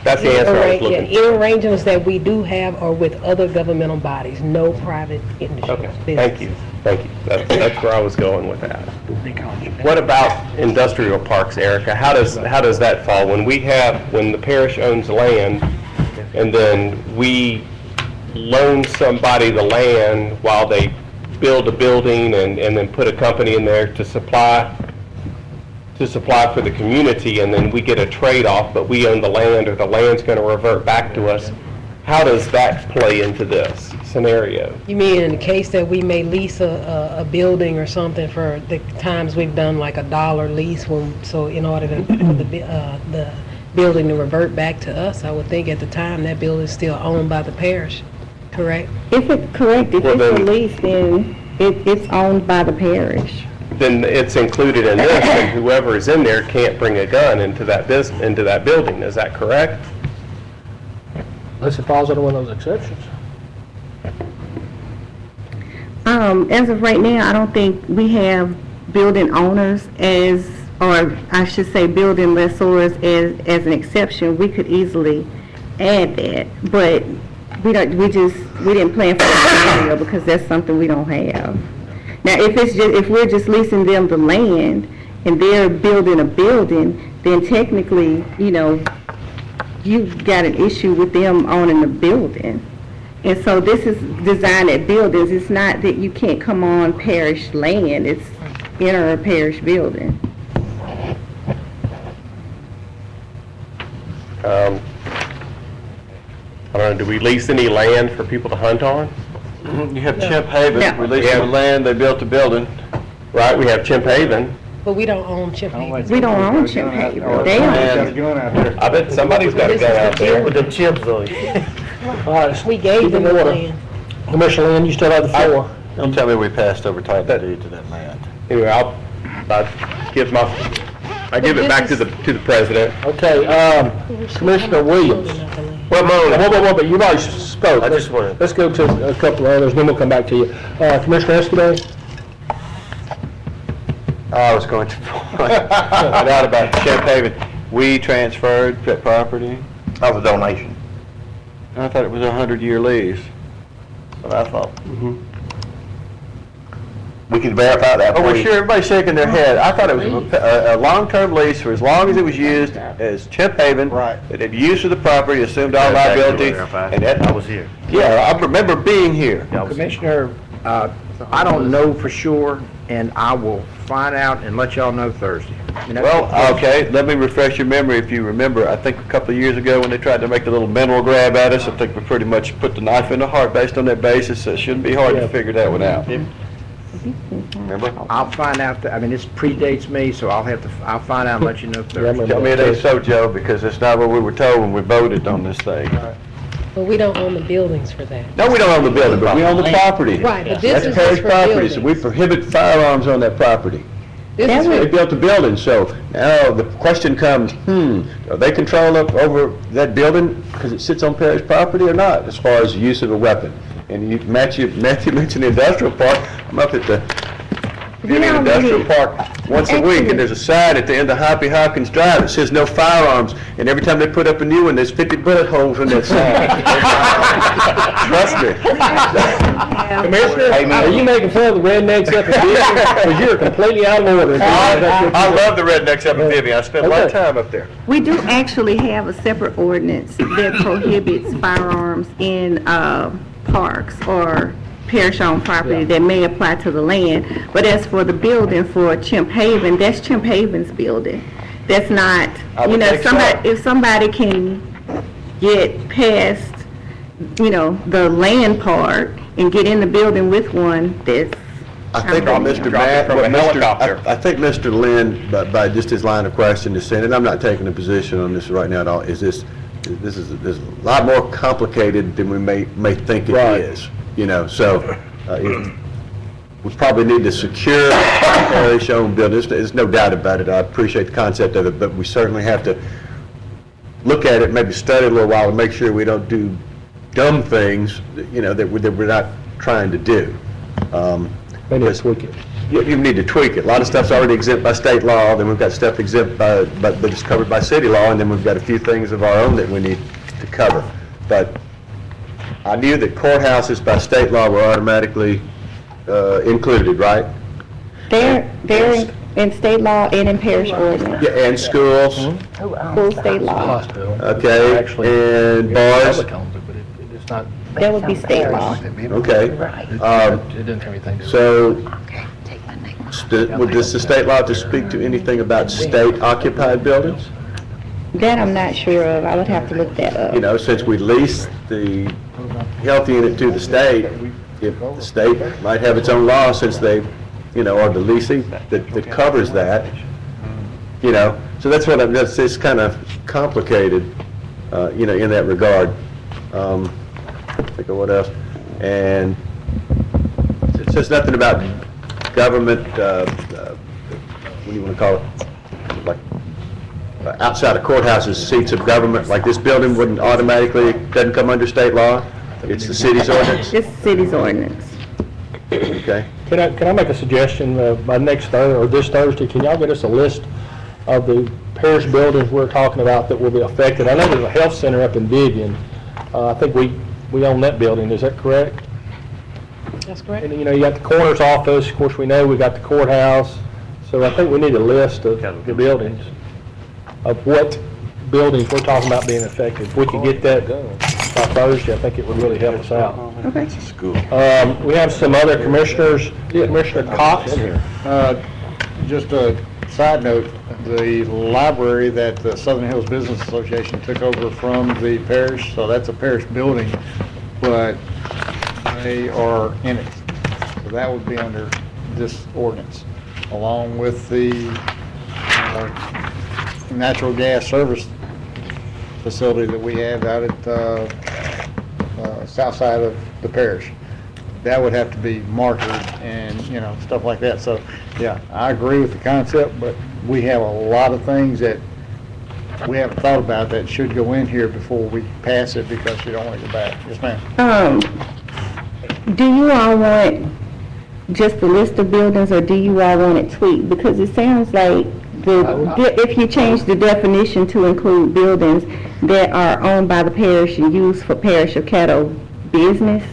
That's the answer I was looking for. Any arrangements that we do have are with other governmental bodies, no private industry. Okay, businesses. thank you. That's where I was going with that. What about industrial parks, Erica? How does that fall? When the parish owns land, and then we loan somebody the land while they build a building and then put a company in there to supply for the community, and then we get a trade-off, but we own the land, or the land's going to revert back to us. How does that play into this scenario? You mean in the case that we may lease a building or something, for the times we've done like $1 lease, so in order for the building to revert back to us, I would think at the time that building is still owned by the parish, correct? If it's a lease, then it's owned by the parish. Then it's included in this, and whoever is in there can't bring a gun into that building. Is that correct? Unless it falls under one of those exceptions. As of right now, I don't think we have building owners or I should say building lessors as an exception. We could easily add that, but we didn't plan for that scenario because that's something we don't have. Now, if we're just leasing them the land and they're building a building, then technically, you've got an issue with them owning the building. And so this is designed at buildings. It's not that you can't come on parish land. It's in a parish building. I don't know, do we lease any land for people to hunt on? You have Chimp Haven, we lease them the land, they built a building. Right, we have Chimp Haven. But we don't own Chimp Haven. We don't own Chimp Haven. They own. I bet somebody's got a gun out there. With them chimps on it. We gave them the land. Commissioner Lynn, you still have the floor. Don't tell me we passed over title deed to that land. Anyway, I give it back to the president. Okay, Commissioner Williams. Well, but you've already spoke. Let's go to a couple of others, then we'll come back to you. Commissioner Escudero? I was going to point out about Chimp Haven. We transferred that property. That was a donation. I thought it was a 100-year lease. That's what I thought. We can verify that. Oh, we're sure. Everybody's shaking their head. I thought it was a long-term lease for as long as it was used as Chimp Haven. Right. It had use of the property, assumed all liability. And that, I was here. Yeah, I remember being here. Commissioner, I don't know for sure, and I will find out and let y'all know Thursday. Well, okay, let me refresh your memory. If you remember, I think a couple of years ago when they tried to make the little mental grab at us, I think we pretty much put the knife in the heart based on that basis, so it shouldn't be hard to figure that one out. Remember? I'll find out, this predates me, so I'll find out and let you know Thursday. Tell me it ain't so, Joe, because that's not what we were told when we voted on this thing. But we don't own the buildings for that. No, we don't own the building, but we own the property. Right, but this is parish for property, so buildings. we prohibit firearms on that property. This is They built the building, so now the question comes, are they control over that building because it sits on parish property or not, as far as the use of a weapon? And Matthew mentioned the industrial park. I'm up at the industrial park once a week, and there's a sign at the end of Hoppy Hopkins Drive that says no firearms, and every time they put up a new one, there's 50 bullet holes in that sign. Trust me. Commissioner, are you making fun of the rednecks up in Vivian? Because you're completely out of order. I love the rednecks up in Vivian. I spent a lot of time up there. We do actually have a separate ordinance that prohibits firearms in parks or parish-owned property that may apply to the land. But as for the building for Chimp Haven, that's Chimp Haven's building. That's not, if somebody can get past, the land part and get in the building with one, that's. I think Mr. Matt, I think Mr. Lynn, by just his line of question, is saying, and I'm not taking a position on this right now at all, this is a lot more complicated than we may think it is. So we probably need to secure parish-owned buildings. There's no doubt about it. I appreciate the concept of it, but we certainly have to look at it, maybe study a little while, and make sure we don't do dumb things, that we're not trying to do. They need to tweak it. You need to tweak it. A lot of stuff's already exempt by state law, then we've got stuff exempt by, but it's covered by city law, and then we've got a few things of our own that we need to cover. But I knew that courthouses by state law were automatically included, right? They're in state law and in parish ordinance. Yeah, and schools, Full state law. okay, and bars, It's not. That would be state law. okay. It doesn't have anything to do. So, does the state law to speak to anything about state-occupied buildings? That I'm not sure of. I would have to look that up. You know, since we lease the health unit to the state, if the state might have its own law since they, you know, are the leasing that covers that, you know. So that's what it's kind of complicated, you know, in that regard. Think of what else. And it says nothing about government, what do you want to call it? Like outside of courthouses, seats of government, like this building wouldn't automatically, doesn't come under state law? It's the city's ordinance? It's city's ordinance. Okay. Can I make a suggestion, by next Thursday, or this Thursday, can y'all get us a list of the parish buildings we're talking about that will be affected? I know there's a health center up in Vivian. I think we own that building, is that correct? That's correct. And, you know, you got the coroner's office, of course, we know we got the courthouse, so I think we need a list of the buildings, of what buildings we're talking about being affected. If we could get that by Thursday, I think it would really help us out. Okay. We have some other commissioners, Commissioner Cox. Just a side note, the library that the Southern Hills Business Association took over from the parish, so that's a parish building, but they are in it. So that would be under this ordinance, along with the natural gas service facility that we have out at south side of the parish. That would have to be marketed and, you know, stuff like that. So, yeah, I agree with the concept, but we have a lot of things that we haven't thought about that should go in here before we pass it because you don't want to go back. Yes, ma'am. Do you all want just the list of buildings, or do you all want it tweaked? Because it sounds like if you change the definition to include buildings that are owned by the parish and used for parish or Caddo business,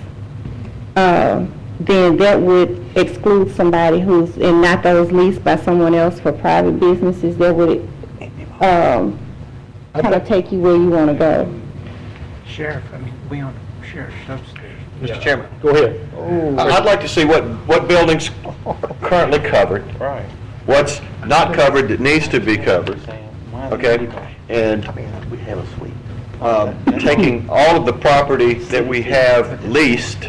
then that would exclude somebody who's, and not those leased by someone else for private businesses. That would kind of take you where you want to go. Sheriff, I mean, we on the sheriff's upstairs. Mr. Chairman, Go ahead. I'd like to see what buildings are currently covered. Right. What's not covered that needs to be covered, okay? And We have a suite. taking all of the property that we have leased,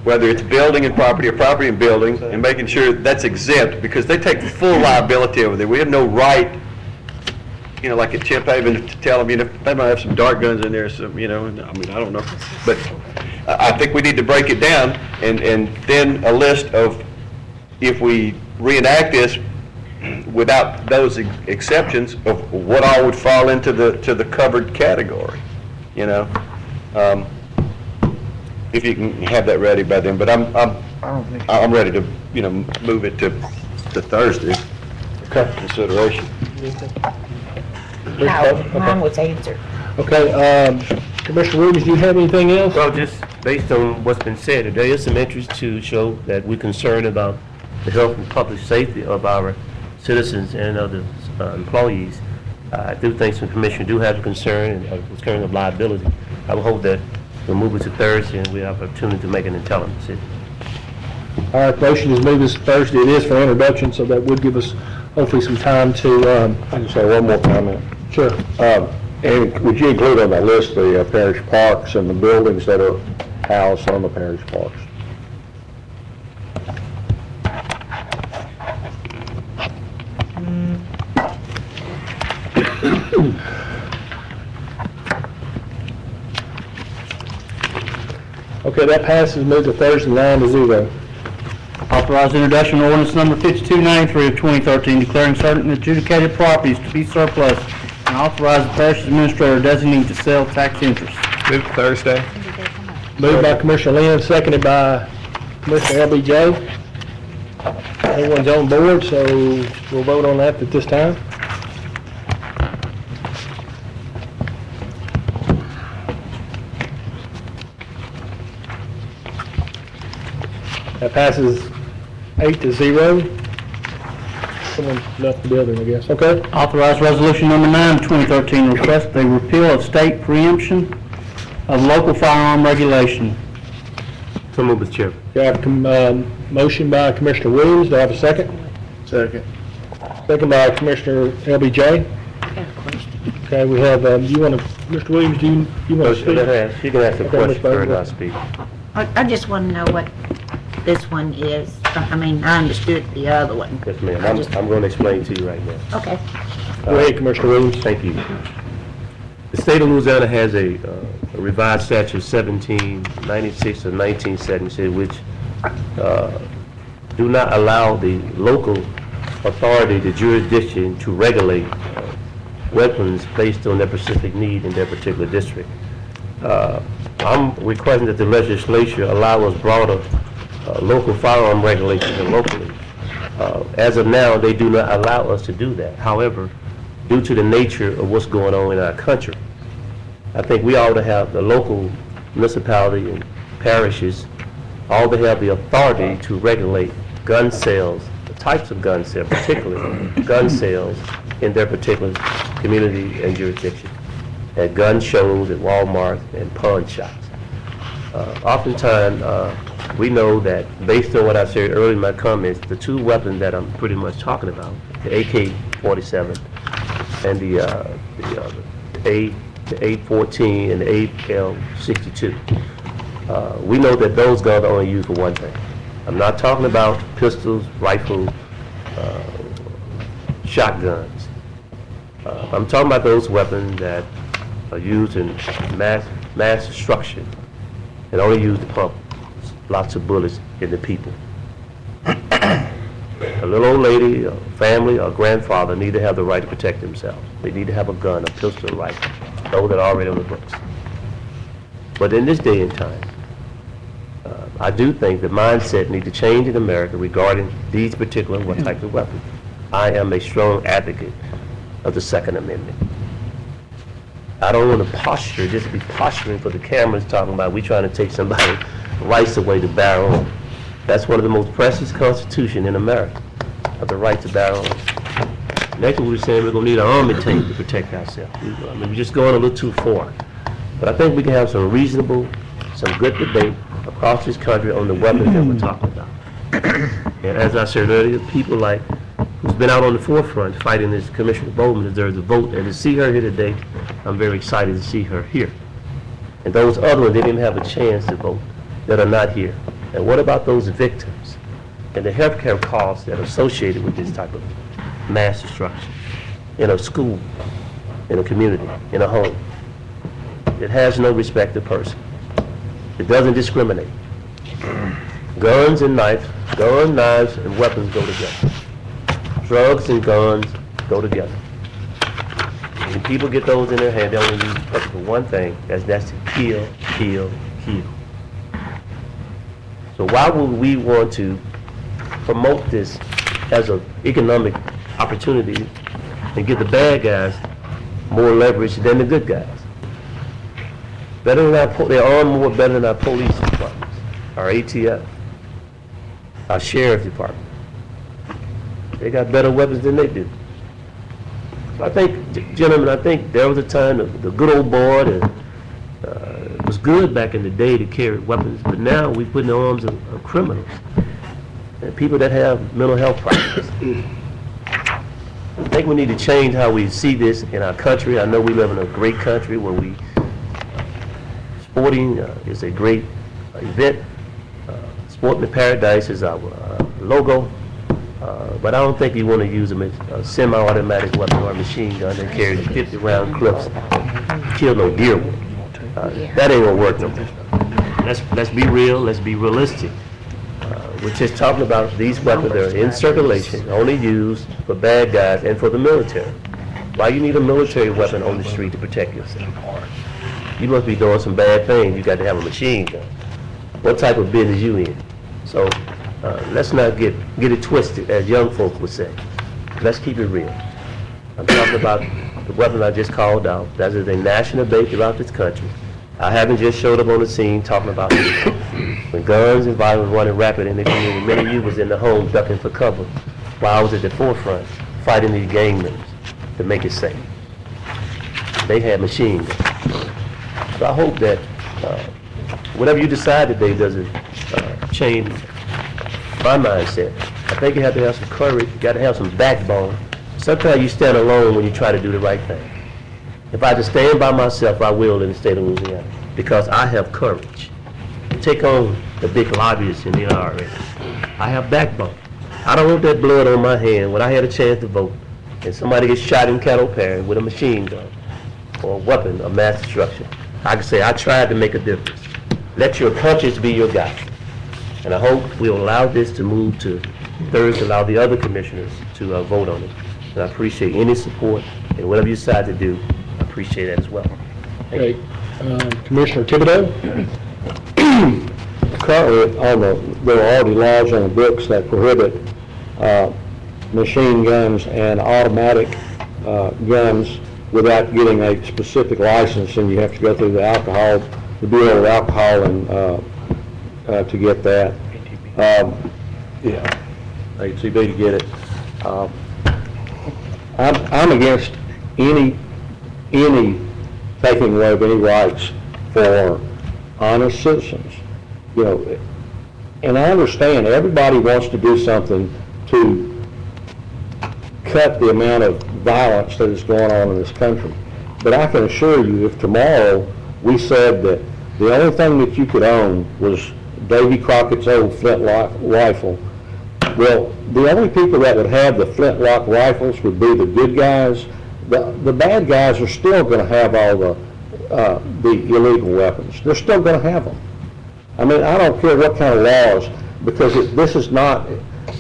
whether it's building and property or property and building, and making sure that's exempt, because they take full liability over there. We have no right, you know, like at Chip Haven, to tell them, you know, they might have some dart guns in there, some, you know, I mean, I don't know. But I think we need to break it down, and then a list of, if we reenact this without those exceptions, of what all would fall into the covered category, you know? If you can have that ready by then, but I'm ready to, you know, move it to Thursday. Okay. Consideration. No, mine was answered. Okay, Commissioner Williams, do you have anything else? Well, just based on what's been said, there is some interest to show that we're concerned about the health and public safety of our citizens and other employees. I do think some commissioners do have a concern, and a concern of liability. I would hope that we'll move it to Thursday and we have an opportunity to make an intelligent decision. All right, motion is moved this Thursday. It is for introduction, so that would give us hopefully some time to, I just have one more comment. sure. And would you include on that list the parish parks and the buildings that are housed on the parish parks? Okay, that passes, move to Thursday, 9-0. Authorize introduction of ordinance number 5293 of 2013, declaring certain adjudicated properties to be surplus, and authorize the parish administrator designate to sell tax interest. Move to Thursday. Moved by Commissioner Lynn, seconded by Commissioner LBJ. Everyone's on board, so we'll vote on that at this time. That passes 8-0. Someone left the building, I guess. Okay. Authorize resolution number 9, 2013, request the repeal of state preemption of local firearm regulation. So move, Mr. Chairman. Do I have a motion by Commissioner Williams? Do I have a second? Second. Second by Commissioner LBJ. Okay, we have, you want to, Mr. Williams, do you want to speak? You can ask the Okay, question Ms. Bowles. first, I'll speak. I just want to know what this one is. I mean, I understood the other one. Yes, ma'am. I'm going to explain to you right now. Okay. Go ahead, Commissioner Williams. Thank you. The state of Louisiana has a revised statute 1796 of 1976, which do not allow the local authority, the jurisdiction, to regulate weapons based on their specific need in their particular district. I'm requesting that the legislature allow us broader local firearm regulations locally. As of now, they do not allow us to do that. However, due to the nature of what's going on in our country, I think we ought to have the local municipality and parishes ought to have the authority to regulate gun sales, the types of gun sales, particularly gun sales in their particular community and jurisdiction, at gun shows, at Walmart, and pawn shops. Oftentimes, we know that based on what I said earlier in my comments, the two weapons that I'm pretty much talking about, the AK-47 and the A14 and the AL-62, we know that those guns are only used for one thing. I'm not talking about pistols, rifles, shotguns. I'm talking about those weapons that are used in mass destruction and only used to pump lots of bullets into people. A little old lady, a family, or grandfather need to have the right to protect themselves. They need to have a gun, a pistol, a rifle, those that are already on the books. But in this day and time, I do think the mindset needs to change in America regarding these particular types of weapons. I am a strong advocate of the Second Amendment. I don't want to posture, just be posturing for the cameras talking about we trying to take somebody's rights away to bear arms. That's one of the most precious constitutions in America, of the right to bear arms. Next, we're saying we're going to need an army tank to protect ourselves. I mean, we're just going a little too far. But I think we can have some reasonable, some good debate across this country on the weapons that we're talking about. And as I said earlier, people like, who's been out on the forefront fighting this, Commissioner Bowman deserves a vote. And to see her here today, I'm very excited to see her here. And those other ones, they didn't have a chance to vote, that are not here. And what about those victims and the health care costs that are associated with this type of mass destruction in a school, in a community, in a home? It has no respect to person. It doesn't discriminate. Guns and knives, and weapons go together. Drugs and guns go together. When people get those in their hand, they only use it for one thing, that's to kill, kill, kill. So why would we want to promote this as an economic opportunity and give the bad guys more leverage than the good guys? Better than they arm more better than our police departments, our ATF, our sheriff's department. They got better weapons than they do. So I think, gentlemen, I think there was a time the good old boy that it was good back in the day to carry weapons, but now we put in the arms of criminals and people that have mental health problems. I think we need to change how we see this in our country. I know we live in a great country where sporting is a great event. Sport in the Paradise is our logo. But I don't think you want to use a semi-automatic weapon or a machine gun that carries 50-round clips, kill no deer with. That ain't gonna work no more. Let's be real. Let's be realistic. We're just talking about these weapons that are in circulation, only used for bad guys and for the military. Why you need a military weapon on the street to protect yourself? You must be doing some bad things. You got to have a machine gun. What type of business you in? So let's not get it twisted, as young folks would say. Let's keep it real. I'm talking about the weapon I just called out. That is a national debate throughout this country. I haven't just showed up on the scene talking about it. When guns and violence were running rapid in the community, many of you was in the home ducking for cover, while I was at the forefront fighting these gang members to make it safe. They had machine guns. So I hope that whatever you decide today doesn't change my mindset. I think you have to have some courage, you got to have some backbone. Sometimes you stand alone when you try to do the right thing. If I just stand by myself, I will in the state of Louisiana, because I have courage to take on the big lobbyists in the IRS. I have backbone. I don't want that blood on my hand when I had a chance to vote and somebody gets shot in Caddo Parish with a machine gun or a weapon of mass destruction. I can say, I tried to make a difference. Let your conscience be your guide. And I hope we'll allow this to move to Thursday, allow the other commissioners to vote on it. And I appreciate any support, and whatever you decide to do, I appreciate that as well. Okay, Commissioner Thibodeau? Currently, there are already laws on the books that prohibit machine guns and automatic guns without getting a specific license, and you have to go through the Bureau of Alcohol and to get that. ATB to get it. I'm against any taking away of any rights for honest citizens. You know, and I understand everybody wants to do something to cut the amount of violence that is going on in this country. But I can assure you, if tomorrow we said that the only thing that you could own was Davy Crockett's old flintlock rifle, well, the only people that would have the flintlock rifles would be the good guys. The bad guys are still going to have all the illegal weapons. They're still going to have them. I mean, I don't care what kind of laws, because this is not,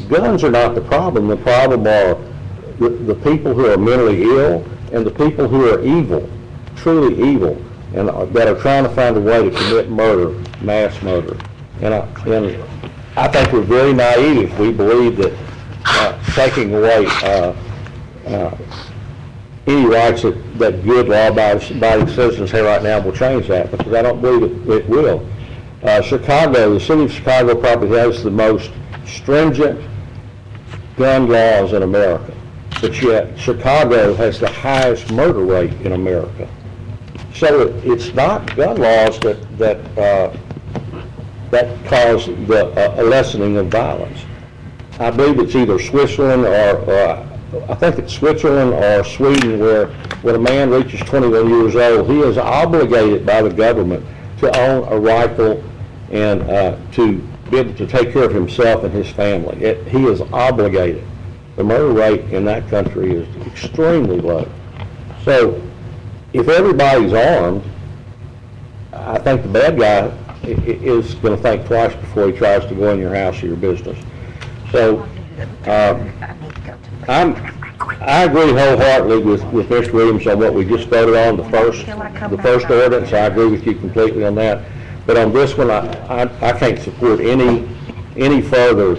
guns are not the problem. The problem are the people who are mentally ill and the people who are evil, truly evil, and that are trying to find a way to commit murder, mass murder. And I think we're very naive if we believe that taking away any rights that good law-abiding citizens have right now will change that, because I don't believe it will. Chicago, the city of Chicago probably has the most stringent gun laws in America, but yet Chicago has the highest murder rate in America. So it's not gun laws that cause a lessening of violence. I believe it's either Switzerland or I think it's Switzerland or Sweden, where when a man reaches 21 years old, he is obligated by the government to own a rifle and to be able to take care of himself and his family. He is obligated. The murder rate in that country is extremely low. So if everybody's armed, I think the bad guy is going to think twice before he tries to go in your house or your business. So I agree wholeheartedly with Mr. Williams on what we just voted on, the first ordinance. I agree with you completely on that. But on this one, I can't support any further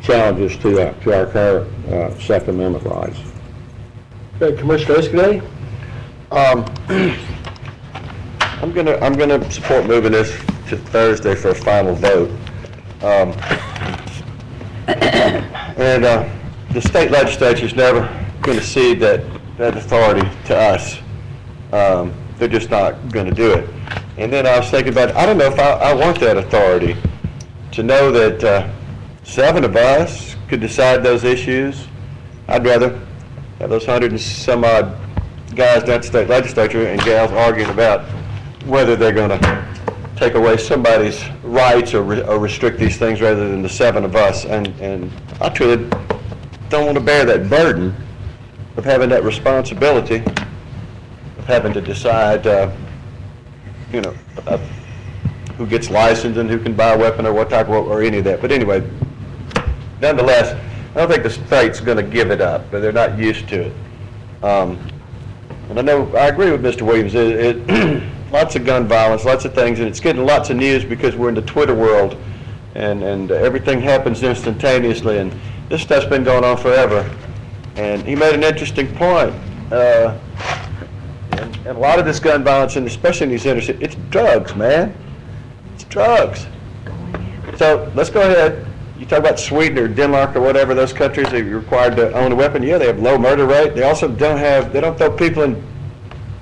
challenges to our current Second Amendment rights. Okay, Commissioner Escudé? I'm gonna support moving this to Thursday for a final vote. The state legislature's never going to cede that authority to us. They're just not going to do it. And then I was thinking about, I don't know if I want that authority to know that 7 of us could decide those issues. I'd rather have those 100 and some odd guys down at the state legislature and gals arguing about whether they're going to take away somebody's rights or restrict these things rather than the 7 of us. And I truly don't want to bear that burden of having that responsibility of having to decide, who gets licensed and who can buy a weapon or what type of, or any of that. But anyway, nonetheless, I don't think the state's going to give it up, but they're not used to it. And I agree with Mr. Williams. Lots of gun violence, lots of things, and it's getting lots of news because we're in the Twitter world and everything happens instantaneously, and this stuff's been going on forever. And he made an interesting point. And a lot of this gun violence, and especially in these inner cities, it's drugs, man. It's drugs. So let's go ahead. You talk about Sweden or Denmark or whatever, those countries that are required to own a weapon. Yeah, they have low murder rate. They also they don't throw people in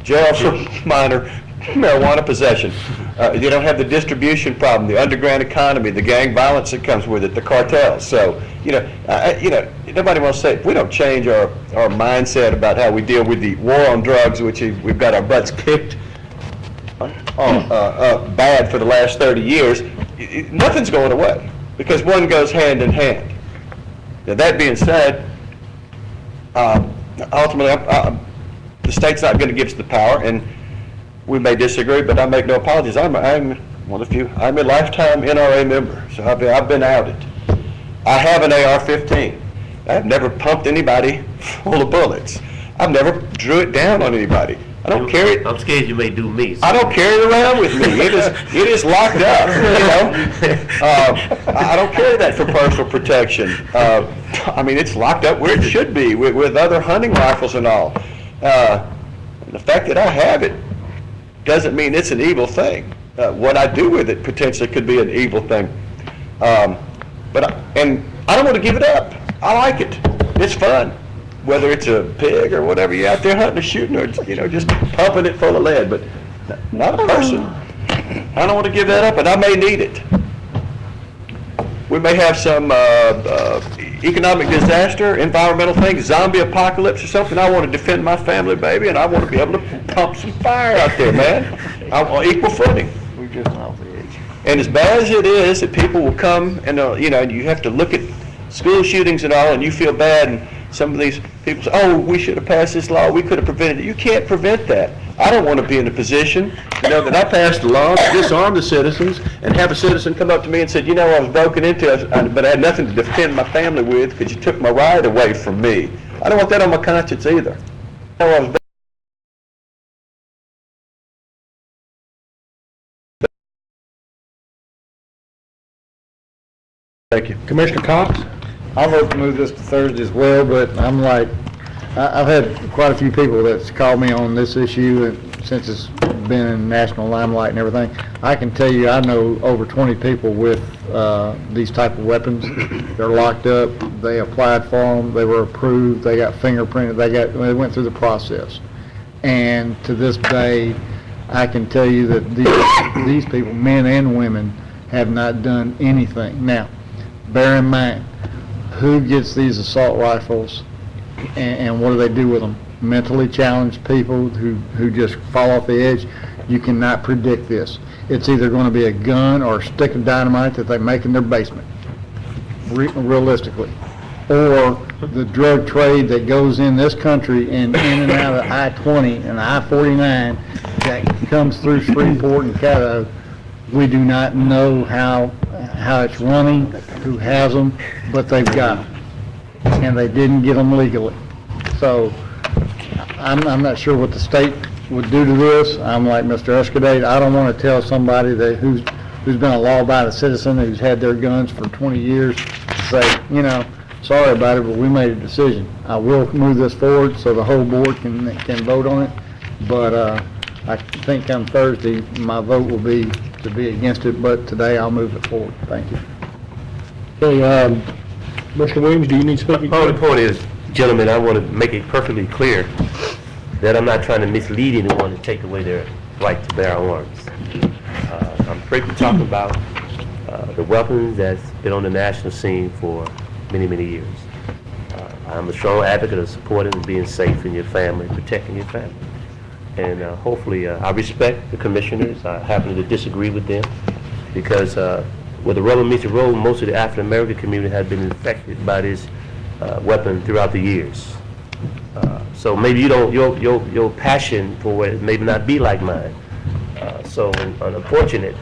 jail for minor marijuana possession. You don't have the distribution problem, the underground economy, the gang violence that comes with it, the cartels. So, nobody wants to say, if we don't change our mindset about how we deal with the war on drugs, which we've got our butts kicked bad for the last 30 years, nothing's going away, because one goes hand in hand. Now, that being said, ultimately, the state's not going to give us the power, and we may disagree, but I make no apologies. I'm one of the few. I'm a lifetime NRA member, so I've been outed. I have an AR-15. I've never pumped anybody full of bullets. I've never drew it down on anybody. I don't carry it. I'm scared you may do me. So. I don't carry it around with me. It is locked up. I don't carry that for personal protection. It's locked up where it should be with other hunting rifles and all. The fact that I have it doesn't mean it's an evil thing. What I do with it potentially could be an evil thing. But I don't want to give it up. I like it. It's fun. Whether it's a pig or whatever, you're out there hunting or shooting or, just pumping it full of lead, but not a person. I don't want to give that up, and I may need it. We may have some economic disaster, environmental things, zombie apocalypse or something. I want to defend my family, baby, and I want to be able to pump some fire out there, man. I want equal footing. We're just off the edge. And as bad as it is that people will come and, you have to look at school shootings and all, and you feel bad, and some of these people say, oh, we should have passed this law, we could have prevented it. You can't prevent that. I don't want to be in a position, that I passed a law to disarm the citizens and have a citizen come up to me and said, I was broken into, but I had nothing to defend my family with because you took my right away from me. I don't want that on my conscience either. Thank you. Commissioner Cox? I'll vote to move this to Thursday as well, but I'm like, I've had quite a few people that's called me on this issue and since it's been in national limelight and everything. I can tell you I know over 20 people with these type of weapons. They're locked up. They applied for them. They were approved. They got fingerprinted. They went through the process. And to this day, I can tell you that these people, men and women, have not done anything. Now, bear in mind, who gets these assault rifles and what do they do with them? Mentally challenged people who just fall off the edge. You cannot predict this. It's either going to be a gun or a stick of dynamite that they make in their basement, realistically. Or the drug trade that goes in this country and in and out of I-20 and I-49 that comes through Shreveport and Caddo. We do not know how it's running, who has them, but they've got them. And they didn't get them legally. So I'm not sure what the state would do to this. I'm like Mr. Escadade. I don't want to tell somebody that who's been a law-abiding citizen who's had their guns for 20 years to say, sorry about it, but we made a decision. I will move this forward so the whole board can vote on it. But I think on Thursday my vote will be to be against it, but today I'll move it forward. Thank you. Okay, Mr. Williams, do you need to speak? The point is, gentlemen, I want to make it perfectly clear that I'm not trying to mislead anyone to take away their right to bear arms. I'm strictly talking about the weapons that's been on the national scene for many, many years. I'm a strong advocate of supporting and being safe in your family, protecting your family. And hopefully, I respect the commissioners. I happen to disagree with them because where the rubber meets the road, most of the African American community has been infected by this weapon throughout the years. So maybe your passion for it maybe not be like mine. So unfortunate,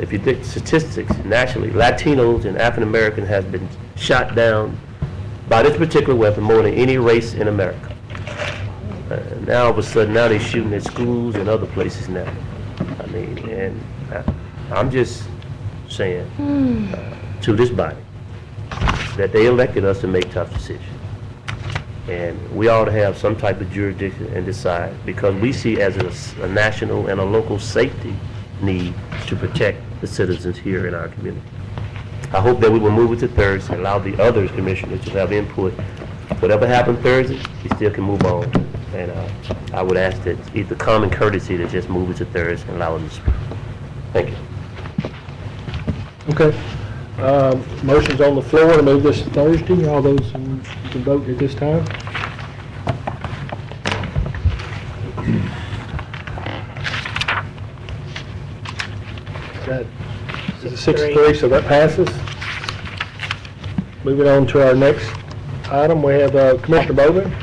if you think statistics nationally, Latinos and African Americans have been shot down by this particular weapon more than any race in America. Now all of a sudden, now they're shooting at schools and other places now. I mean, and I'm just saying to this body that they elected us to make tough decisions. And we ought to have some type of jurisdiction and decide, because we see as a national and a local safety need to protect the citizens here in our community. I hope that we will move it to Thursday, allow the others commissioners to have input. Whatever happened Thursday, we still can move on. And I would ask that it's the common courtesy to just move it to Thursday and allow them to speak. Thank you. Okay. Motion's on the floor to move this to Thursday. All those who can vote at this time. That is 6-3, so that passes. Moving on to our next item, we have Commissioner Bowman.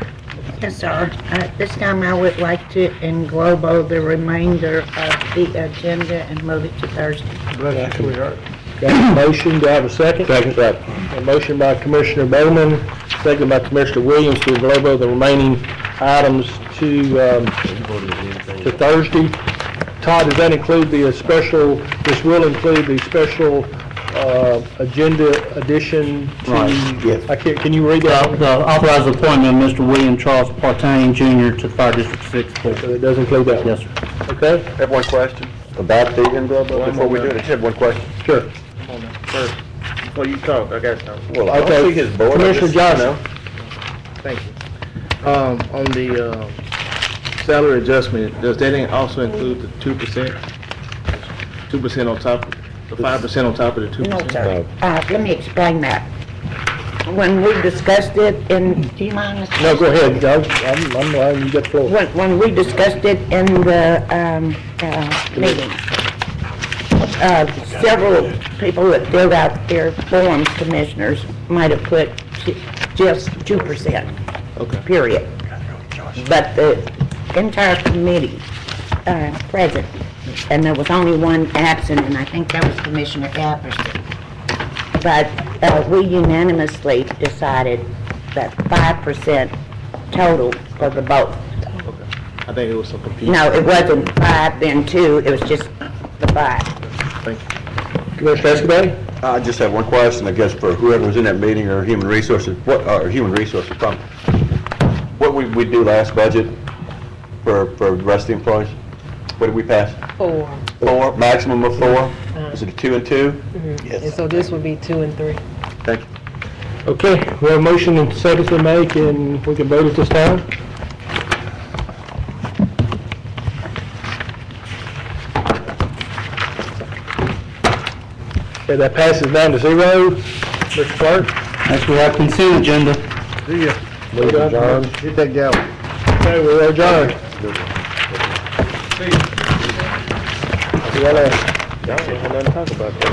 Yes, sir. This time I would like to englobe the remainder of the agenda and move it to Thursday. Bless you, sweetheart. Got a motion, do I have a second? Second. A motion by Commissioner Bowman, second by Commissioner Williams to englobe the remaining items to Thursday. Todd, does that include the special, this will include the special agenda addition to? Right. Yes. I can't, can you read that? The authorized appointment of Mr. William Charles Partain Jr. to Fire District 6. So it does include that? Yes, sir. Okay? I have one question about the envelope before we do it. I just have one question. Sure. First, before you talk, I got something. Well, I don't see his board. Commissioner Johnson. Thank you. On the salary adjustment, does that also include the 2%? 2% on top, the 5% on top of the 2%? No, sir. Let me explain that. When we discussed it in, do you mind? Mr. No, go ahead, Doug. I'm allowing you to get the floor. When we discussed it in the meeting, several people that filled out their forms, commissioners, might have put just 2%. Okay. Period. But the entire committee present, and there was only one absent, and I think that was Commissioner Apperson. But we unanimously decided that 5% total for the both. Okay. I think it was some confusion. No, it wasn't 5, then 2, it was just the 5. Thank you. Commissioner Escobedo? I just have one question, I guess, for whoever was in that meeting or Human Resources. What we do last budget for the rest of the employees? What did we pass? 4. 4, maximum of 4? Is it a 2 and 2? Yes. And so this would be 2 and 3. Thank you. Okay, we have a motion and second to make, and we can vote at this time. Okay, that passes 9-0. Mr. Clerk? Next, we have consent agenda. See ya. We're adjourned. Hit that gavel. Okay, we're adjourned. Y'all don't have nothing to talk about that.